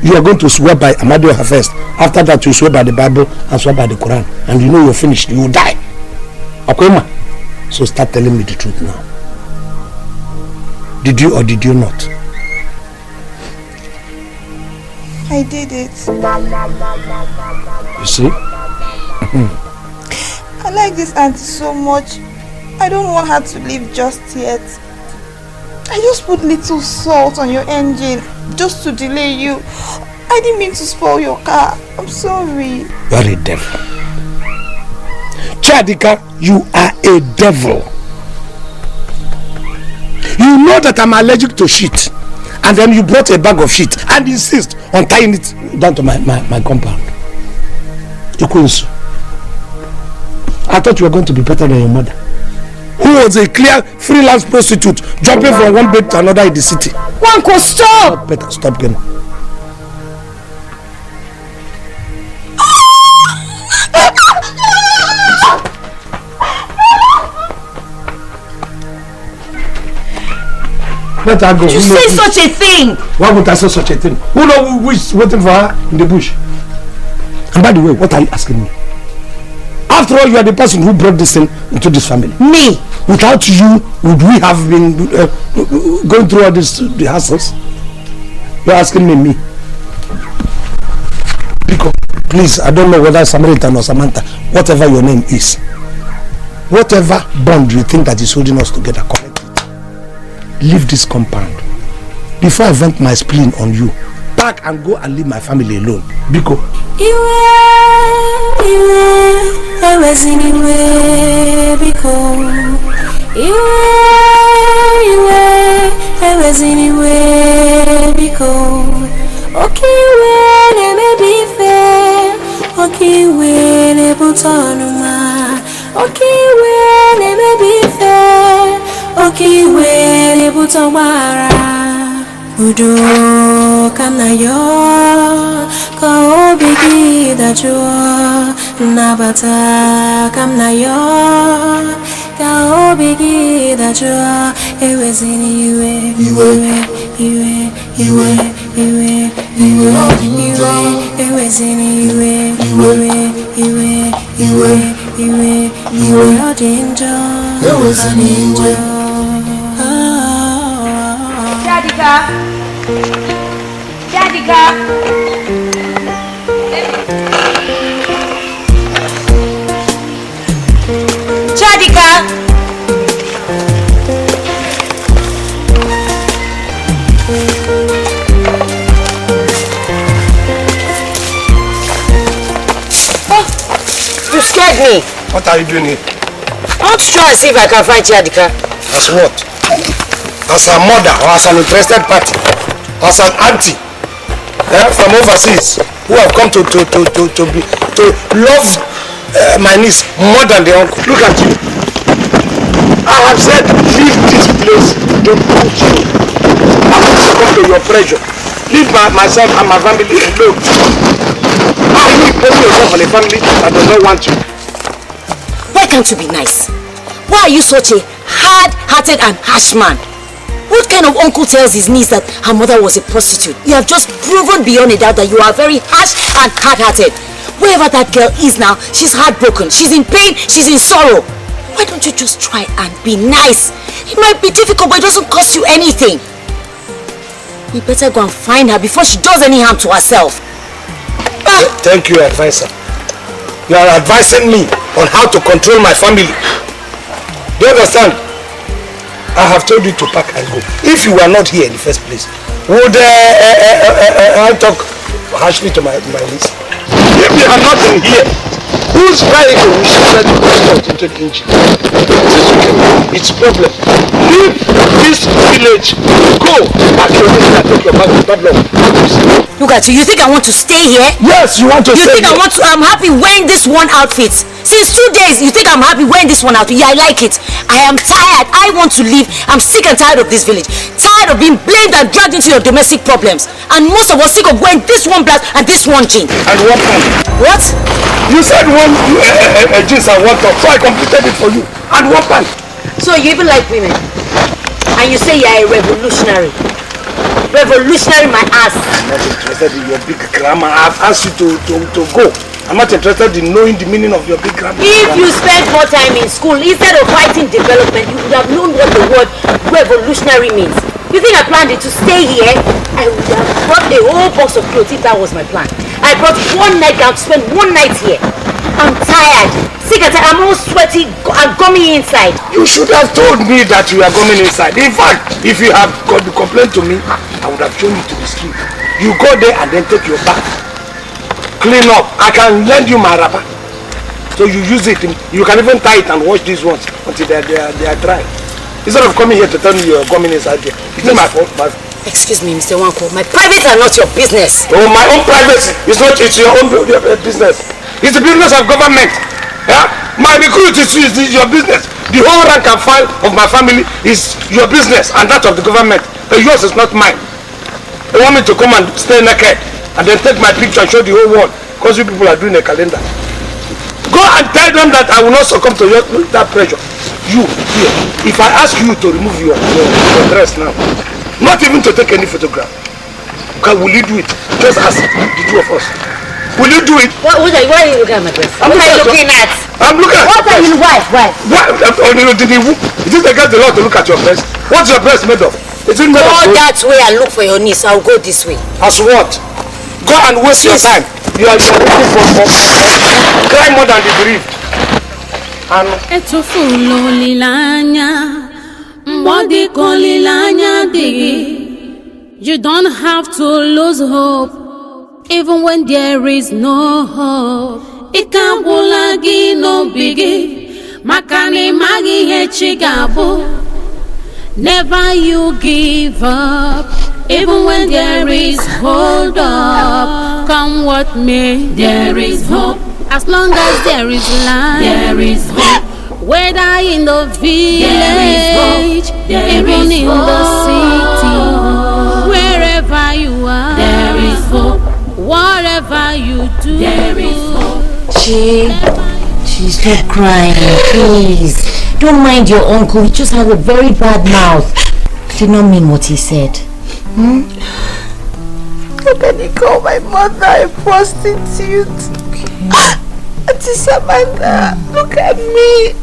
You are going to swear by Amadioha first. After that, you swear by the Bible and swear by the Quran. And you know you're finished. You will die. Okay, ma? So start telling me the truth now. Did you or did you not? I did it. You see? I like this auntie so much. I don't want her to leave just yet. I just put little salt on your engine just to delay you. I didn't mean to spoil your car. I'm sorry. You are a devil. Chadika, you are a devil. You know that I'm allergic to shit. And then you brought a bag of shit and insist on tying it down to my compound. Ikunsu. I thought you were going to be better than your mother, who was a clear freelance prostitute jumping from one bed to another in the city. Wanko, stop! Better stop again. Let her go. You say such a thing! Why would I say such a thing? Who knows who is waiting for her in the bush? And by the way, what are you asking me? After all, you are the person who brought this thing into this family. Me? Without you, would we have been going through all this, the hassles? You are asking me? Because, please, I don't know whether Samaritan or Samantha, whatever your name is, whatever bond you think that is holding us together, correct it. Leave this compound before I vent my spleen on you. Pack and go and leave my family alone. Biko. I was anywhere because I was anywhere because okay, when I may be fair, okay, when I put on my okay, when I may be fair, okay, when I put on my Udo kanayo ka obigi dajo nabata kanayo ka obigi dajo ewezini iwe ewezini iwe odinjo ewezini Jadika. Oh, you scared me. What are you doing here? I want to try and see if I can find Jadika. As what? As a mother or as an interested party? As an auntie from overseas who have come to love my niece more than the uncle. Look at you. I have said leave this place. Don't touch you. I want to come to your pressure. Leave myself and my family alone. How are you imposing yourself on a family that does not want you? Why can't you be nice? Why are you such a hard-hearted and harsh man? What kind of uncle tells his niece that her mother was a prostitute? You have just proven beyond a doubt that you are very harsh and hard-hearted. Wherever that girl is now, she's heartbroken, she's in pain, she's in sorrow. Why don't you just try and be nice? It might be difficult, but it doesn't cost you anything. We better go and find her before she does any harm to herself. Thank you, advisor. You are advising me on how to control my family. Do you understand? I have told you to pack and go. If you were not here in the first place, would I talk harshly to my niece? If you are not in here, whose vehicle will she let you transport into the engine? It's problem. Leave this village. Go back to your place and take your bag and padlock. Look at you. You think I want to stay here? Yes, you want to stay here. You think I want to? I'm happy wearing this one outfit. Since 2 days, you think I'm happy wearing this one outfit? Yeah, I like it. I am tired. I want to leave. I'm sick and tired of this village. Tired of being blamed and dragged into your domestic problems. And most of us sick of wearing this one blouse and this one jean. And one pant. What? You said one jeans and one top, so I completed it for you. And one pant. So you even like women? And you say you're a revolutionary? Revolutionary, my ass. I'm not interested in your big grammar. I've asked you to go. I'm not interested in knowing the meaning of your big grammar. If you spent more time in school, instead of fighting development, you would have known what the word revolutionary means. You think I planned it to stay here? I would have brought a whole box of clothes if that was my plan. I brought one nightgown to spend one night here. I'm tired. Sick and tired. I'm all sweaty and gummy inside. You should have told me that you are coming inside. In fact, if you had complained to me, I would have shown you to the street. You go there and then take your bath. Clean up. I can lend you my wrapper. So you use it. You can even tie it and wash these ones until they are dry. Instead of coming here to tell me you're coming inside here. It's not my fault. Excuse me, Mr. Okonkwo. My privates are not your business. Oh, my own privacy. It's your own business. It's the business of government. Yeah? My recruit is your business. The whole rank and file of my family is your business and that of the government. But yours is not mine. They want me to come and stay naked and then take my picture and show the whole world because you people are doing a calendar. Go and tell them that I will not succumb to that pressure. You, here, if I ask you to remove your dress now, not even to take any photograph, will you do it? Just ask the two of us. Will you do it? Why are you looking at my dress? What are you looking at? I'm looking at what are you, why? It is against the law to look at your breast. What's your breast made of? Is it made of that way and look for your niece. I'll go this way. As what? Go and waste your time. You are looking for cry more than the bereaved. Etufulo lilanya, mbodi ko lilanya digi. You don't have to lose hope, even when there is no hope. Ikambulagi no bigi, makani magi hechigabu. Never you give up, even when there is hold up. Come what may, there is hope. As long as there is life, there is hope. Whether in the village, even in the city, wherever you are, there is hope. Whatever you do, there is hope. Stop crying, please. Don't mind your uncle. He just has a very bad mouth. He did not mean what he said. How can he call my mother a prostitute? Auntie Samantha, look at me.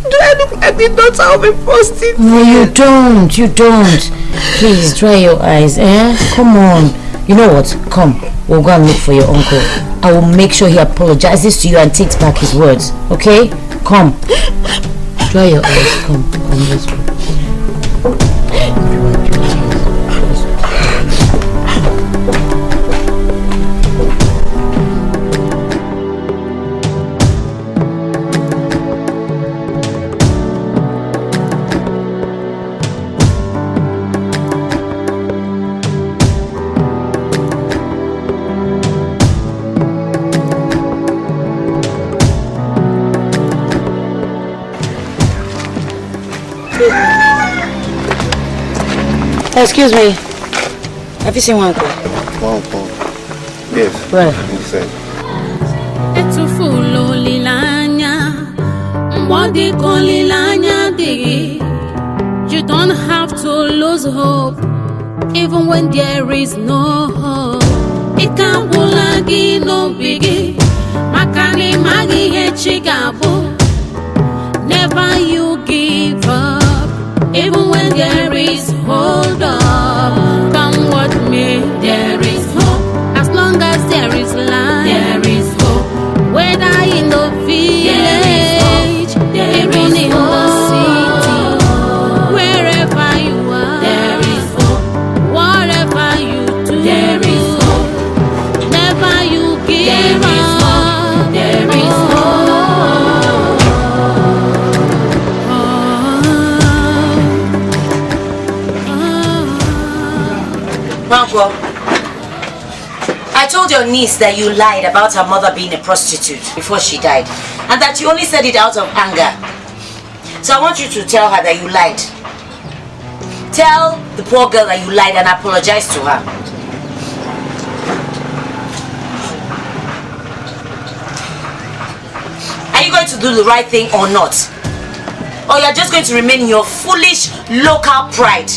Do I look like the daughter of a prostitute? No, you don't. You don't. Please, dry your eyes, eh? Come on. You know what? Come. We'll go and look for your uncle. I will make sure he apologizes to you and takes back his words. Okay? Come. Dry your eyes. Come, let's go. Excuse me. Have you seen one uncle? Yes. Where? Inside. Etufulo lilanya, mbodi ko lilanya digi. You don't have to lose hope, even when there is no hope. Ikambulagi no bigi, makani magi hechigabu. Never you give up, even when there is hold up. Come what may, there is hope. As long as there is life, there is hope. Whether in the village, even in the city, wherever you are, there is hope. Whatever you do, there is hope. Never you give up, there is hope. Uncle, I told your niece that you lied about her mother being a prostitute before she died, and that you only said it out of anger. So I want you to tell her that you lied. Tell the poor girl that you lied and apologize to her. Are you going to do the right thing or not? Or you're just going to remain in your foolish local pride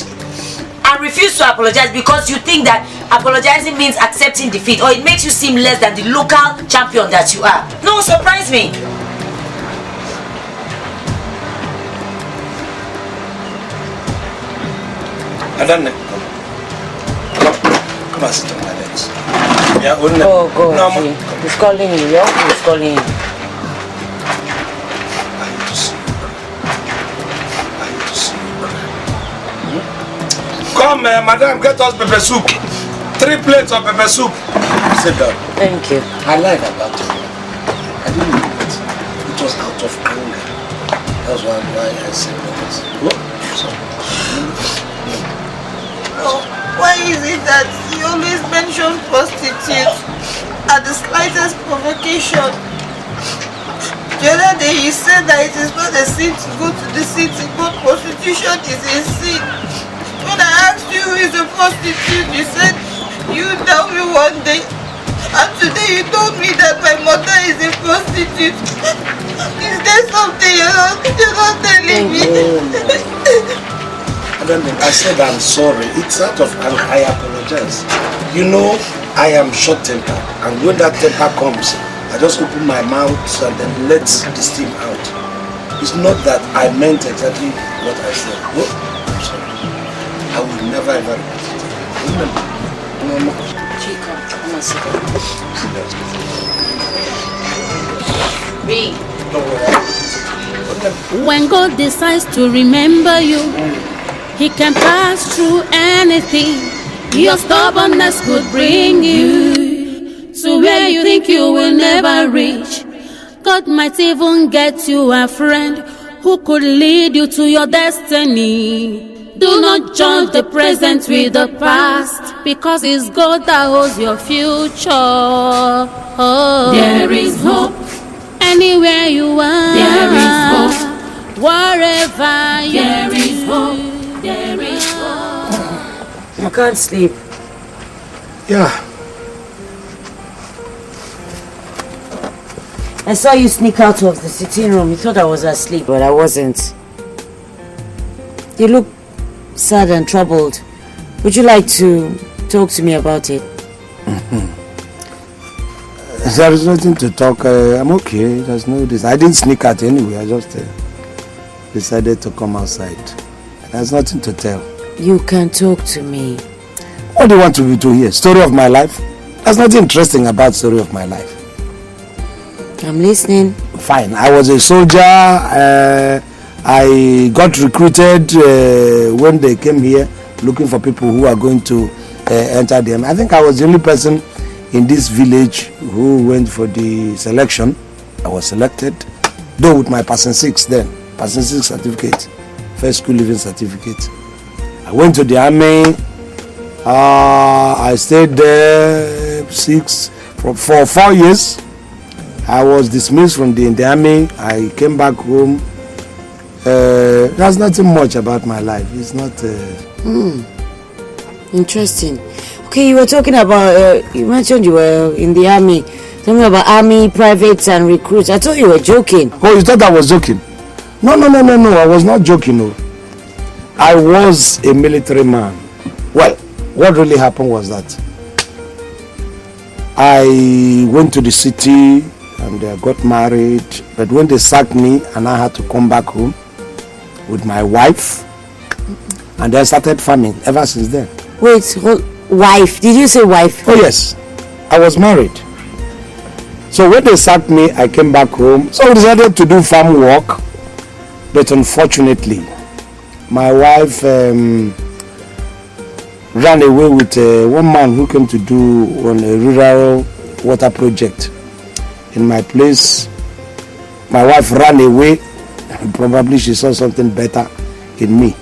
and refuse to apologize because you think that apologizing means accepting defeat, or it makes you seem less than the local champion that you are? No, surprise me. Adanne, come and sit on my legs. Yeah, go. No, he's calling you. Your uncle is calling you. Come, madam, get us pepper soup. 3 plates of pepper soup. Sit down. Thank you. I lied about it. I didn't know it. It was out of anger. That's why I said that. Oh, sorry. Oh, why is it that you always mention prostitutes at the slightest provocation? The other day you said that it is not a sin to go to the city, but prostitution is a sin. When I asked you who is a prostitute, you said you would tell me one day. And today you told me that my mother is a prostitute. Is there something you're not telling me? I said I'm sorry. It's out of anger. I apologize. You know, I am short-tempered. And when that temper comes, I just open my mouth and then let the steam out. It's not that I meant exactly what I said. No, I'm sorry. I will never ever repeat it. Remember? No. Chica, come on, sit down. When God decides to remember you, He can pass through anything. Your stubbornness could bring you to where you think you will never reach. God might even get you a friend who could lead you to your destiny. Do not judge the present with the past, because it's God that holds your future. There is hope anywhere you are. There is hope wherever you are. There is hope. There is hope. You can't sleep. Yeah. I saw you sneak out of the sitting room. You thought I was asleep, but I wasn't. You look sad and troubled. Would you like to talk to me about it? There is nothing to talk. I'm okay. There's no this. I didn't sneak out anyway. I just decided to come outside. There's nothing to tell. You can talk to me. What do you want to hear? Story of my life? There's nothing interesting about story of my life. I'm listening. Fine. I was a soldier. I got recruited when they came here looking for people who are going to enter them. I think I was the only person in this village who went for the selection. I was selected, though with my Person 6 then. Person 6 certificate. First school living certificate. I went to the army. I stayed there for 4 years. I was dismissed from the army. I came back home. There's nothing much about my life. It's not... Interesting. Okay, you were talking about... you mentioned you were in the army. Tell me about army, privates and recruits. I thought you were joking. Oh, you thought I was joking? No. I was not joking. No. I was a military man. Well, what really happened was that I went to the city and I got married. But when they sacked me and I had to come back home with my wife, and then started farming ever since then. Wait, wife? Did you say wife? Oh yes, I was married. So when they sacked me, I came back home. So I decided to do farm work. But unfortunately, my wife ran away with one man who came to do on a rural water project in my place. My wife ran away. Probably she saw something better in me.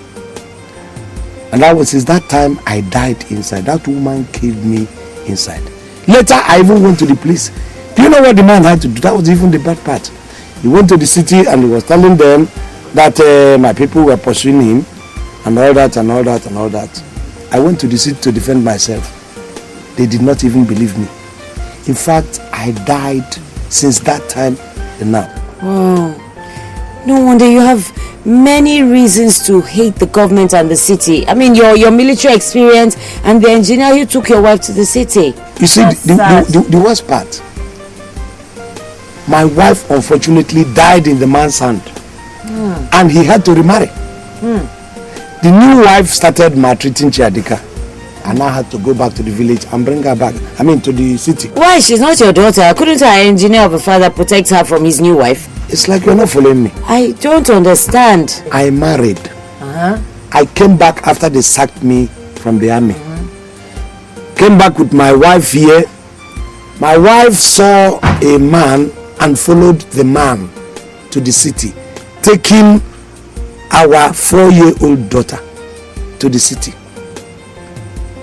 And that was since that time I died inside. That woman killed me inside. Later I even went to the police. Do you know what the man had to do? That was even the bad part. He went to the city and he was telling them that my people were pursuing him and all that. I went to the city to defend myself. They did not even believe me. In fact, I died since that time and now. Wow. No wonder you have many reasons to hate the government and the city. I mean, your military experience and the engineer who took your wife to the city. You see, the worst part, my wife unfortunately died in the man's hand. And he had to remarry. The new wife started maltreating Chiadika. And I had to go back to the village and bring her back. I mean, to the city. Why? She's not your daughter. Couldn't our engineer of a father protect her from his new wife? It's like you're not following me. I don't understand. I married. I came back after they sacked me from the army. came back with my wife here. My wife saw a man and followed the man to the city, taking our 4-year-old daughter to the city.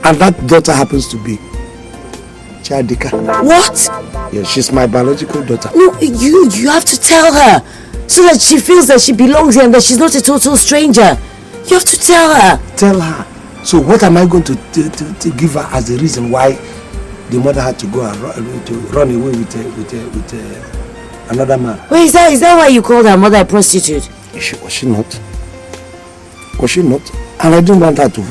And that daughter happens to be Chadika. What? Yes, she's my biological daughter. No, you have to tell her so that she feels that she belongs here and that she's not a total stranger. You have to tell her. Tell her. So what am I going to give her as the reason why the mother had to go and run away with another man? Wait, is that why you called her mother a prostitute? Was she not? Was she not? And I don't want her to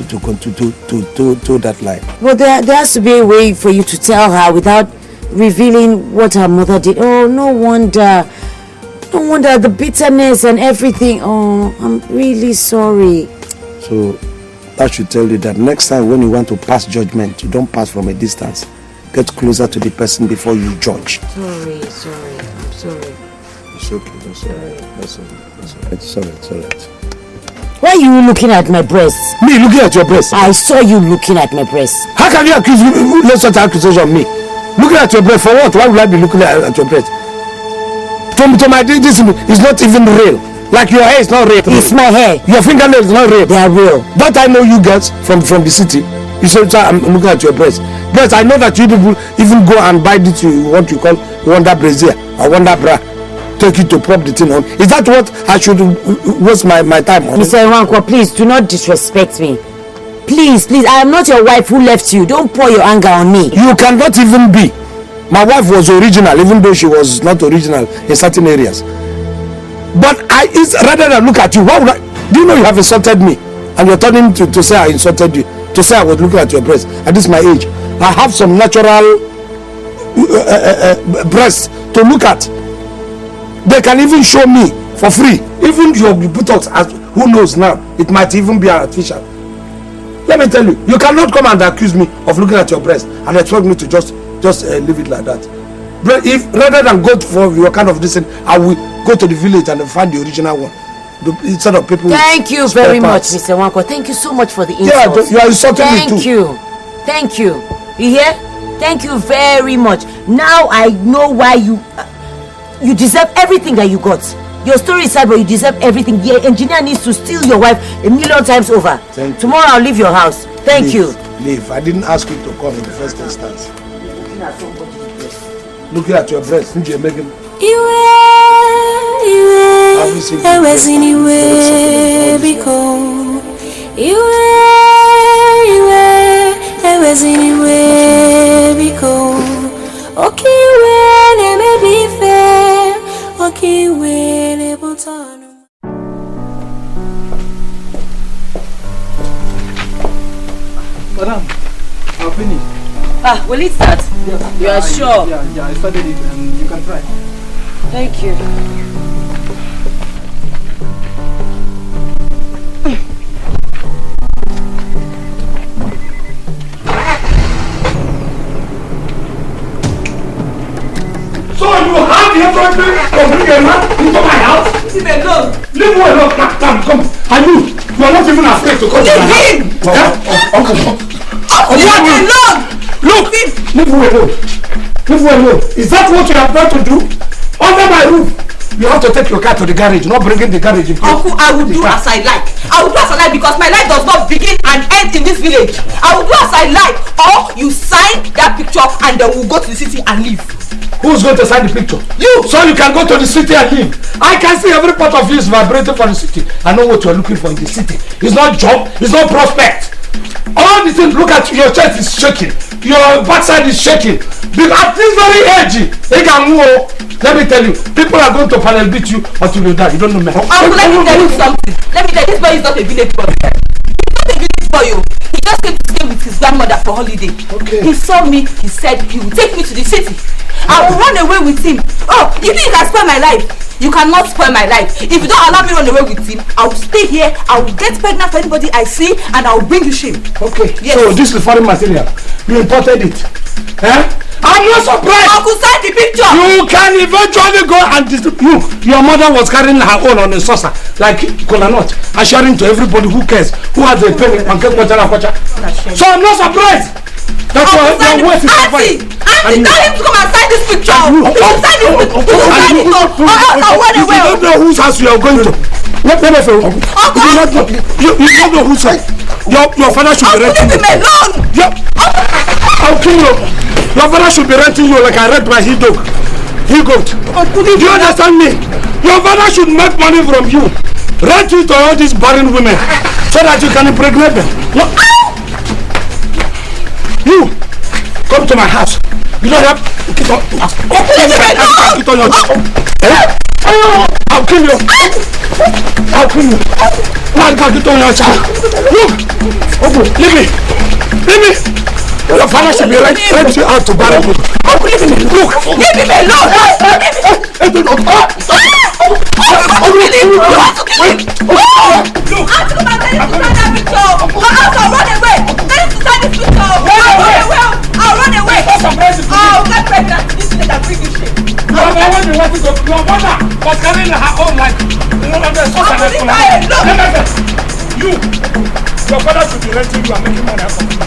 that lie. Well, there has to be a way for you to tell her without revealing what her mother did. Oh, no wonder. No wonder the bitterness and everything. Oh, I'm really sorry. So that should tell you that next time when you want to pass judgment, you don't pass from a distance. Get closer to the person before you judge. Sorry. I'm sorry. It's okay. That's all right. It's all right. Why are you looking at my breasts? Me looking at your breasts? I saw you looking at my breasts. How can you accuse me? Let's not accusation of me. Looking at your breast for what? Why would I be looking at your breast? To my this is not even real. Like your hair is not real. It's my hair. Your fingernails is not real. They are real. Don't I know you girls from the city? You say I'm looking at your breast. Yes, I know that you people even go and buy this what you call Wonder Brazier or Wonder Bra. Take it to prop the thing on. Is that what I should waste my time on? Mr. Okonkwo, please do not disrespect me. Please, I am not your wife who left you. Don't pour your anger on me. You cannot even be. My wife was original, even though she was not original in certain areas. But it's rather than look at you. Why would I? Do you know you have insulted me? And you're turning to say I insulted you. To say I was looking at your breast. At this my age, I have some natural breasts to look at. They can even show me for free. Even your buttocks, who knows now, it might even be artificial. Let me tell you, you cannot come and accuse me of looking at your breast and expect me to just leave it like that. But if rather than go for your kind of this, I will go to the village and find the original one. Instead of people. Thank you very much, Mr. Okonkwo. Thank you so much for the insult. Yeah, you are insulting me too. Thank you. You hear? Thank you very much. Now I know why you deserve everything that you got. Your story is sad, but you deserve everything. The engineer needs to steal your wife 1,000,000 times over. Tomorrow I'll leave your house. Thank you. Leave. I didn't ask you to come in the first instance. Looking at your breast, since you're making. Okay, when it may be fair. Okay, when it will turn. Madam, I'll finish. Will it start? Yes. You are sure? Yeah, I started it and you can try. Thank you. So you have the authority to bring a man into my house? Leave him alone. Leave him alone. Come. And you are not even afraid to come to my house. Leave him! Leave him alone! Look! Leave him alone. Leave him alone. Is that what you are about to do? Under my roof. You have to take your car to the garage, not bringing the garage in. Uncle, I will do as I like. I will do as I like because my life does not begin and end in this village. I will do as I like. Or you sign that picture and then we'll go to the city and leave. Who's going to sign the picture? You! So you can go to the city and live. I can see every part of you is vibrating for the city. I know what you're looking for in the city. It's not job, it's not prospect. All these things, look at your chest is shaking. Your backside is shaking. Because at this very age, let me tell you, people are going to panel beat you until you die. You don't know me. Uncle, let me tell you something. Let me tell you, this boy is not a village boy. He's not a village boy. He just came to stay with his grandmother for holiday. Okay. He saw me, he said he will take me to the city. I will run away with him. Oh, you think you can spoil my life? You cannot spoil my life. If you don't allow me to run away with him, I will stay here, I will get pregnant for anybody I see, and I will bring you shame. Okay, yes. So this is foreign material. You imported it. I'm not surprised. Uncle, sign the picture. You can eventually go and your mother was carrying her own on a saucer, like cola nut, and sharing to everybody who cares, who has a penny and So I'm not surprised. That's why your words is Auntie, tell him to come and sign this picture. He should sign this picture. He should sign it up. Or else I'll run away. You don't know whose house you are going to. Let me say, you don't know whose house. Your father should be renting you. Leave him alone. I'll kill you. Your father should be renting you like I rent my he-goat. Do you understand me? Your father should make money from you. Rent it to all these barren women so that you can impregnate them. You come to my house. You don't have get on your I'll kill you. I'll kill you. Now get on your child. Look, leave me. Your father should be rent you out to barren people. Leave him alone. I'll run away. I'll get pregnant. This is a freaking shit. Your mother was carrying her own life. Your father should be renting you and making money out of you.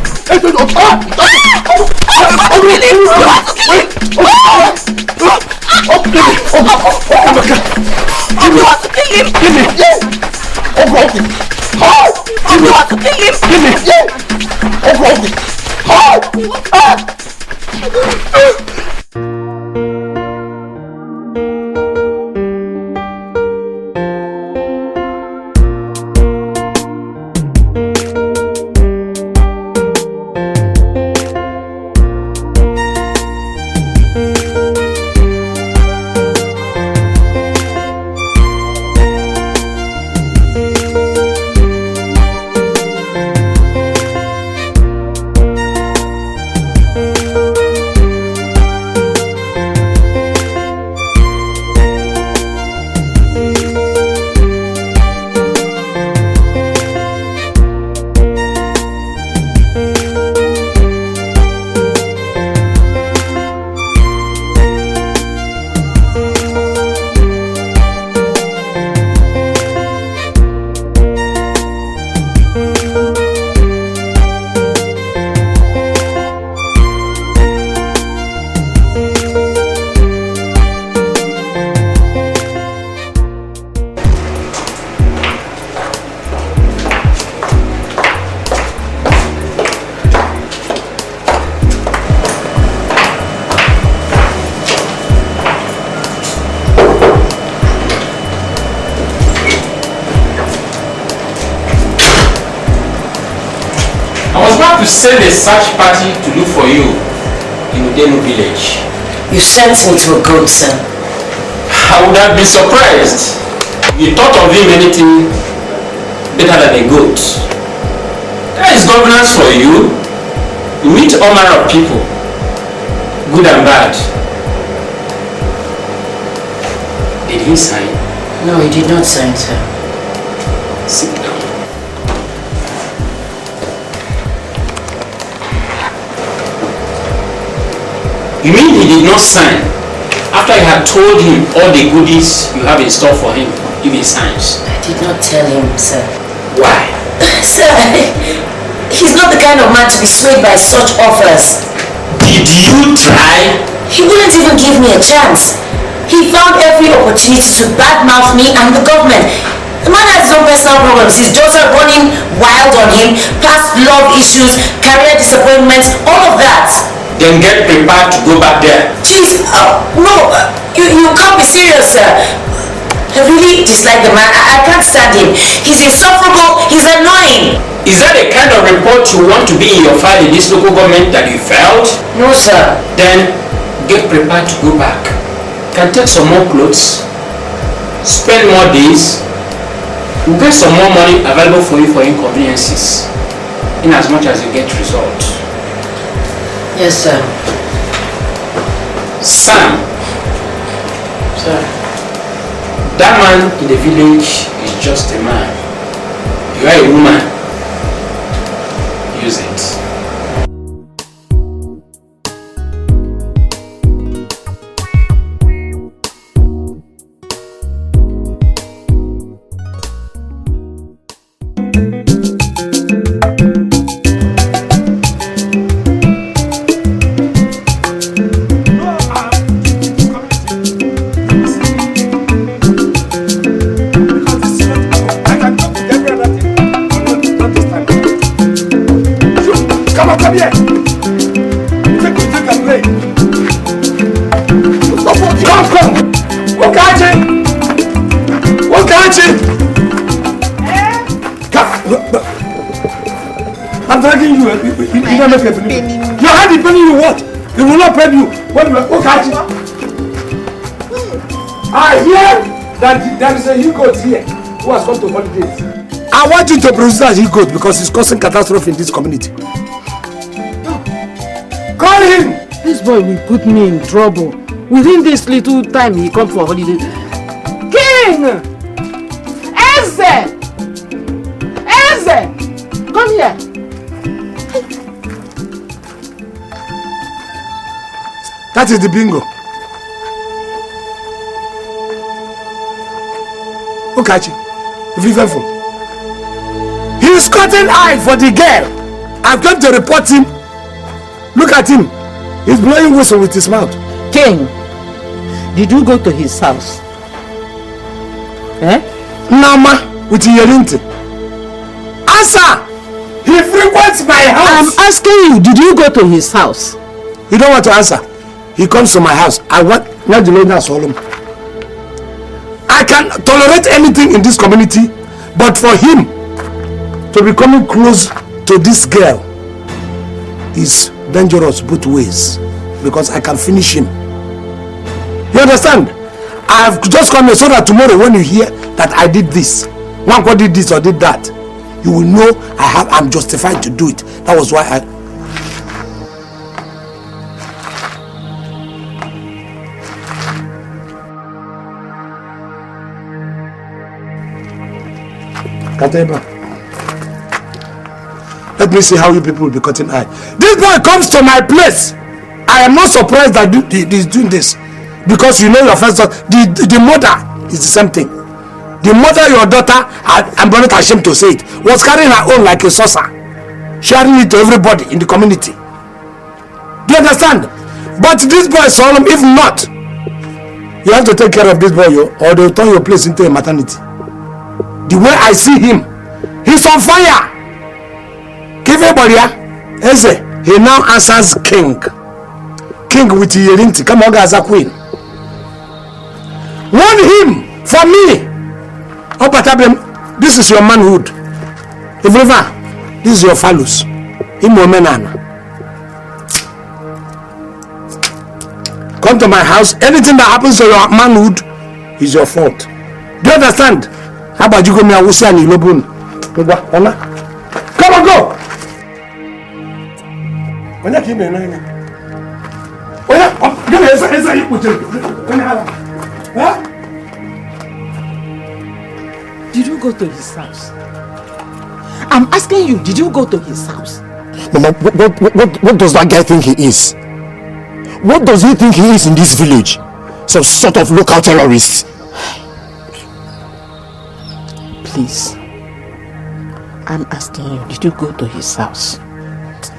To send a search party to look for you in Udenu village. You sent me to a goat, sir. I would have been surprised. You thought of him anything better than a goat. That is governance for you. You meet all manner of people, good and bad. Did he sign? No, he did not sign, sir. Sit down. You mean he did not sign after you had told him all the goodies you have in store for him if he signs? I did not tell him, sir. Why? Sir, he's not the kind of man to be swayed by such offers. Did you try? He wouldn't even give me a chance. He found every opportunity to badmouth me and the government. The man has his own personal problems. His daughter running wild on him, past love issues, career disappointments, all of that. Then get prepared to go back there. Jeez, no, you can't be serious, sir. I really dislike the man. I can't stand him. He's insufferable, he's annoying. Is that the kind of report you want to be in your file in this local government that you felt? No, sir. Then get prepared to go back. Can take some more clothes, spend more days, we'll get some more money available for you for inconveniences, in as much as you get results. Yes, sir. Sam. Sir. That man in the village is just a man. You are a woman. Use it. dragging you. You don't make a penny. Your hand is paying you what? It will not pay you. What will I hear that there is a Iyke here who has come to holidays. I want you to produce that Iyke because it's causing catastrophe in this community. Call him! This boy will put me in trouble. Within this little time he come for holiday. King! Eze! Eze! Come here. That is the bingo. Okachi, be careful. He is cutting eye for the girl. I've come to report him. Look at him. He's blowing whistle with his mouth. King, did you go to his house? Eh? Nama with Iyke. Answer! He frequents my house. I'm asking you, did you go to his house? You don't want to answer. He comes to my house. I want not the Lord Solomon. I can tolerate anything in this community, but for him to be coming close to this girl is dangerous both ways, because I can finish him. You understand? I have just come here so that tomorrow when you hear that I did this, one did this or did that, you will know I'm justified to do it. That was why I... Kateba. Let me see how you people will be cutting eye. This boy comes to my place. I am not surprised that he's doing this. Because you know your first daughter, the mother is the same thing. The mother, your daughter, I'm not ashamed to say it, was carrying her own like a saucer. Sharing it to everybody in the community. Do you understand? But this boy is solemn. If not, you have to take care of this boy, or they'll turn your place into a maternity. The way I see him, he's on fire. Give everybody Eze. He now answers king. King with Iyke. Come on, guys, a queen. Warn him for me. Oh, but this is your manhood. If ever, this is your phallus. Come to my house. Anything that happens to your manhood is your fault. Do you understand? How about you go me and Ilobun? Come on, go! When you came in, did you go to his house? I'm asking you, did you go to his house? Mama, what does that guy think he is? What does he think he is in this village? Some sort of local terrorist? Please, I'm asking you, did you go to his house?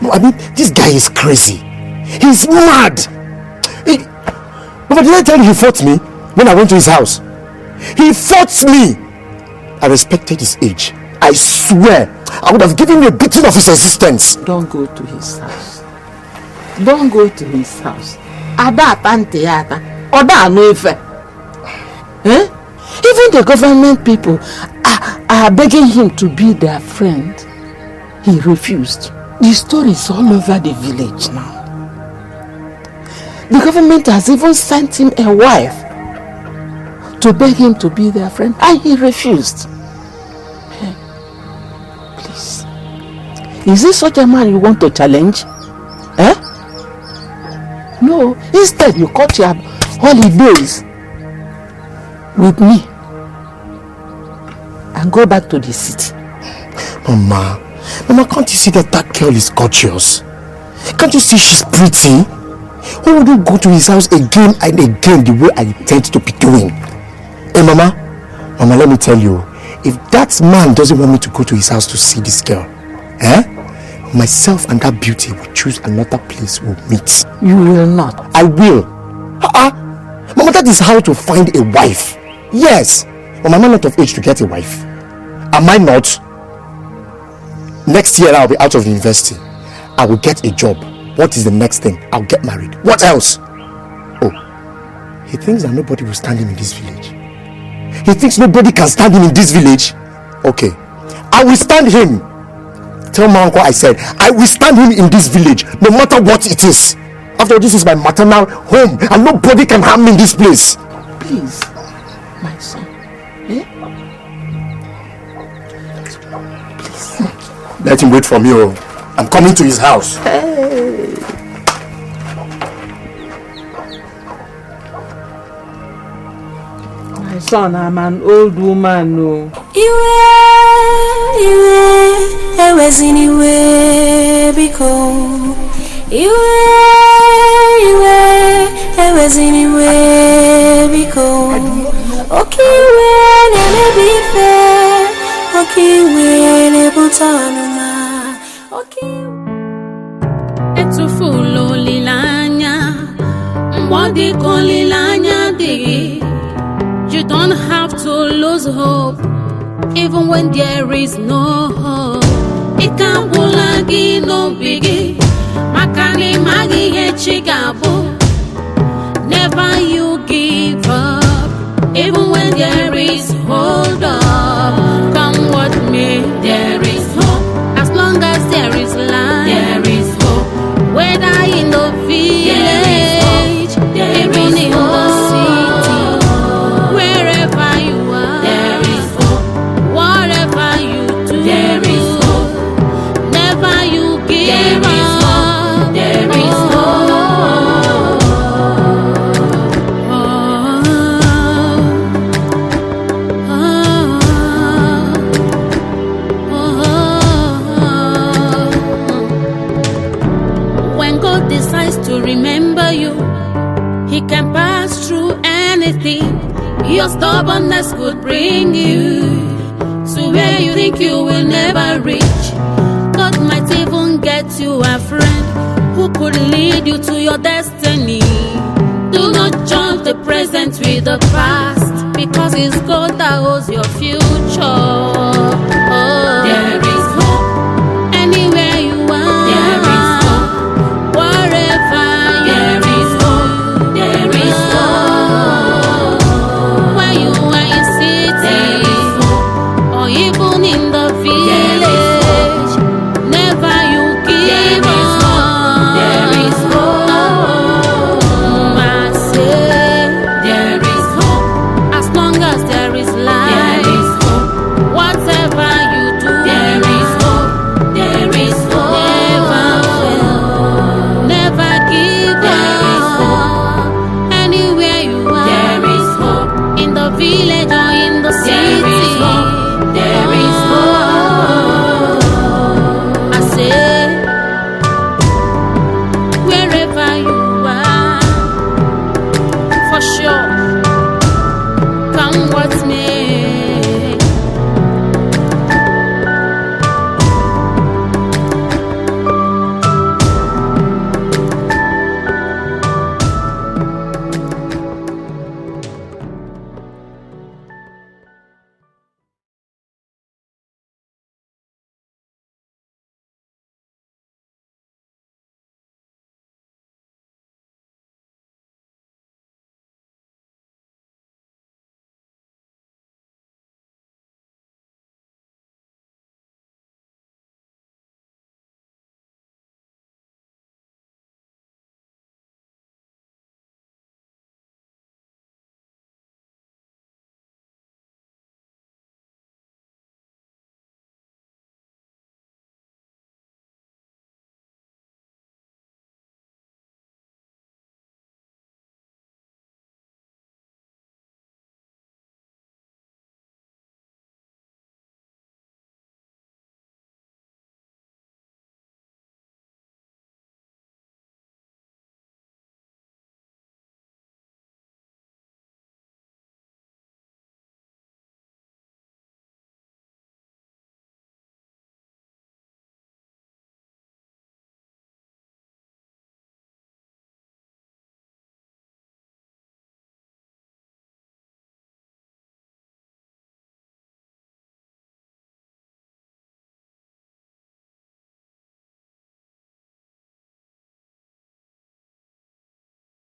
No, I mean, this guy is crazy. He's mad. But did I tell you he fought me when I went to his house? He fought me. I respected his age. I swear, I would have given him a beating of his existence. Don't go to his house. Don't go to his house. Ada tante ada. Oda no ife. Eh? Even the government people are begging him to be their friend. He refused. The story is all over the village now. The government has even sent him a wife to beg him to be their friend, and he refused. Please. Is this such a man you want to challenge? Eh? No. Instead, you cut your holidays with me and go back to the city. Mama, can't you see that girl is gorgeous? Can't you see she's pretty? Who would you go to his house again and again the way I intend to be doing? Hey Mama, let me tell you, if that man doesn't want me to go to his house to see this girl, myself and that beauty will choose another place we'll meet. You will not. I will. Mama, that is how to find a wife. Yes. Mama, I'm not of age to get a wife. Am I not? Next year I'll be out of university. I will get a job. What is the next thing? I'll get married. What else? Oh, he thinks that nobody will stand him in this village. He thinks nobody can stand him in this village. Okay, I will stand him. Tell my uncle I said, I will stand him in this village, no matter what it is. After all, this is my maternal home, and nobody can harm me in this place. Please, my son. Eh? Please. Let him wait for me. Oh. I'm coming to his house. Hey. My son, I'm an old woman. No. I was anywhere because I was anywhere because okay when I may be fair, okay when I put on okay. It's a full lilanya, what they call lilanya day. You don't have to lose hope, even when there is no hope. It can't go like no biggie. Makani magi hechigabo. Never you give up, even when there is hold up. Come what may, there is hope. As long as there is life, there is hope. Whether in the village, even in the city, wherever you are, there is hope. Whatever you do, there is hope. Never you give up, there is hope. When God decides to remember you, He can pass through anything. Your stubbornness could bring you to where you think you will never reach. God might even get you a friend who could lead you to your destiny. Do not jump the present with the past, because it's God that holds your future. Oh. There is hope anywhere you are. There is hope wherever there is hope. There is hope when you are in city, there is hope, or even in the village. Never you give up. There is hope. I say there is hope as long as there is life.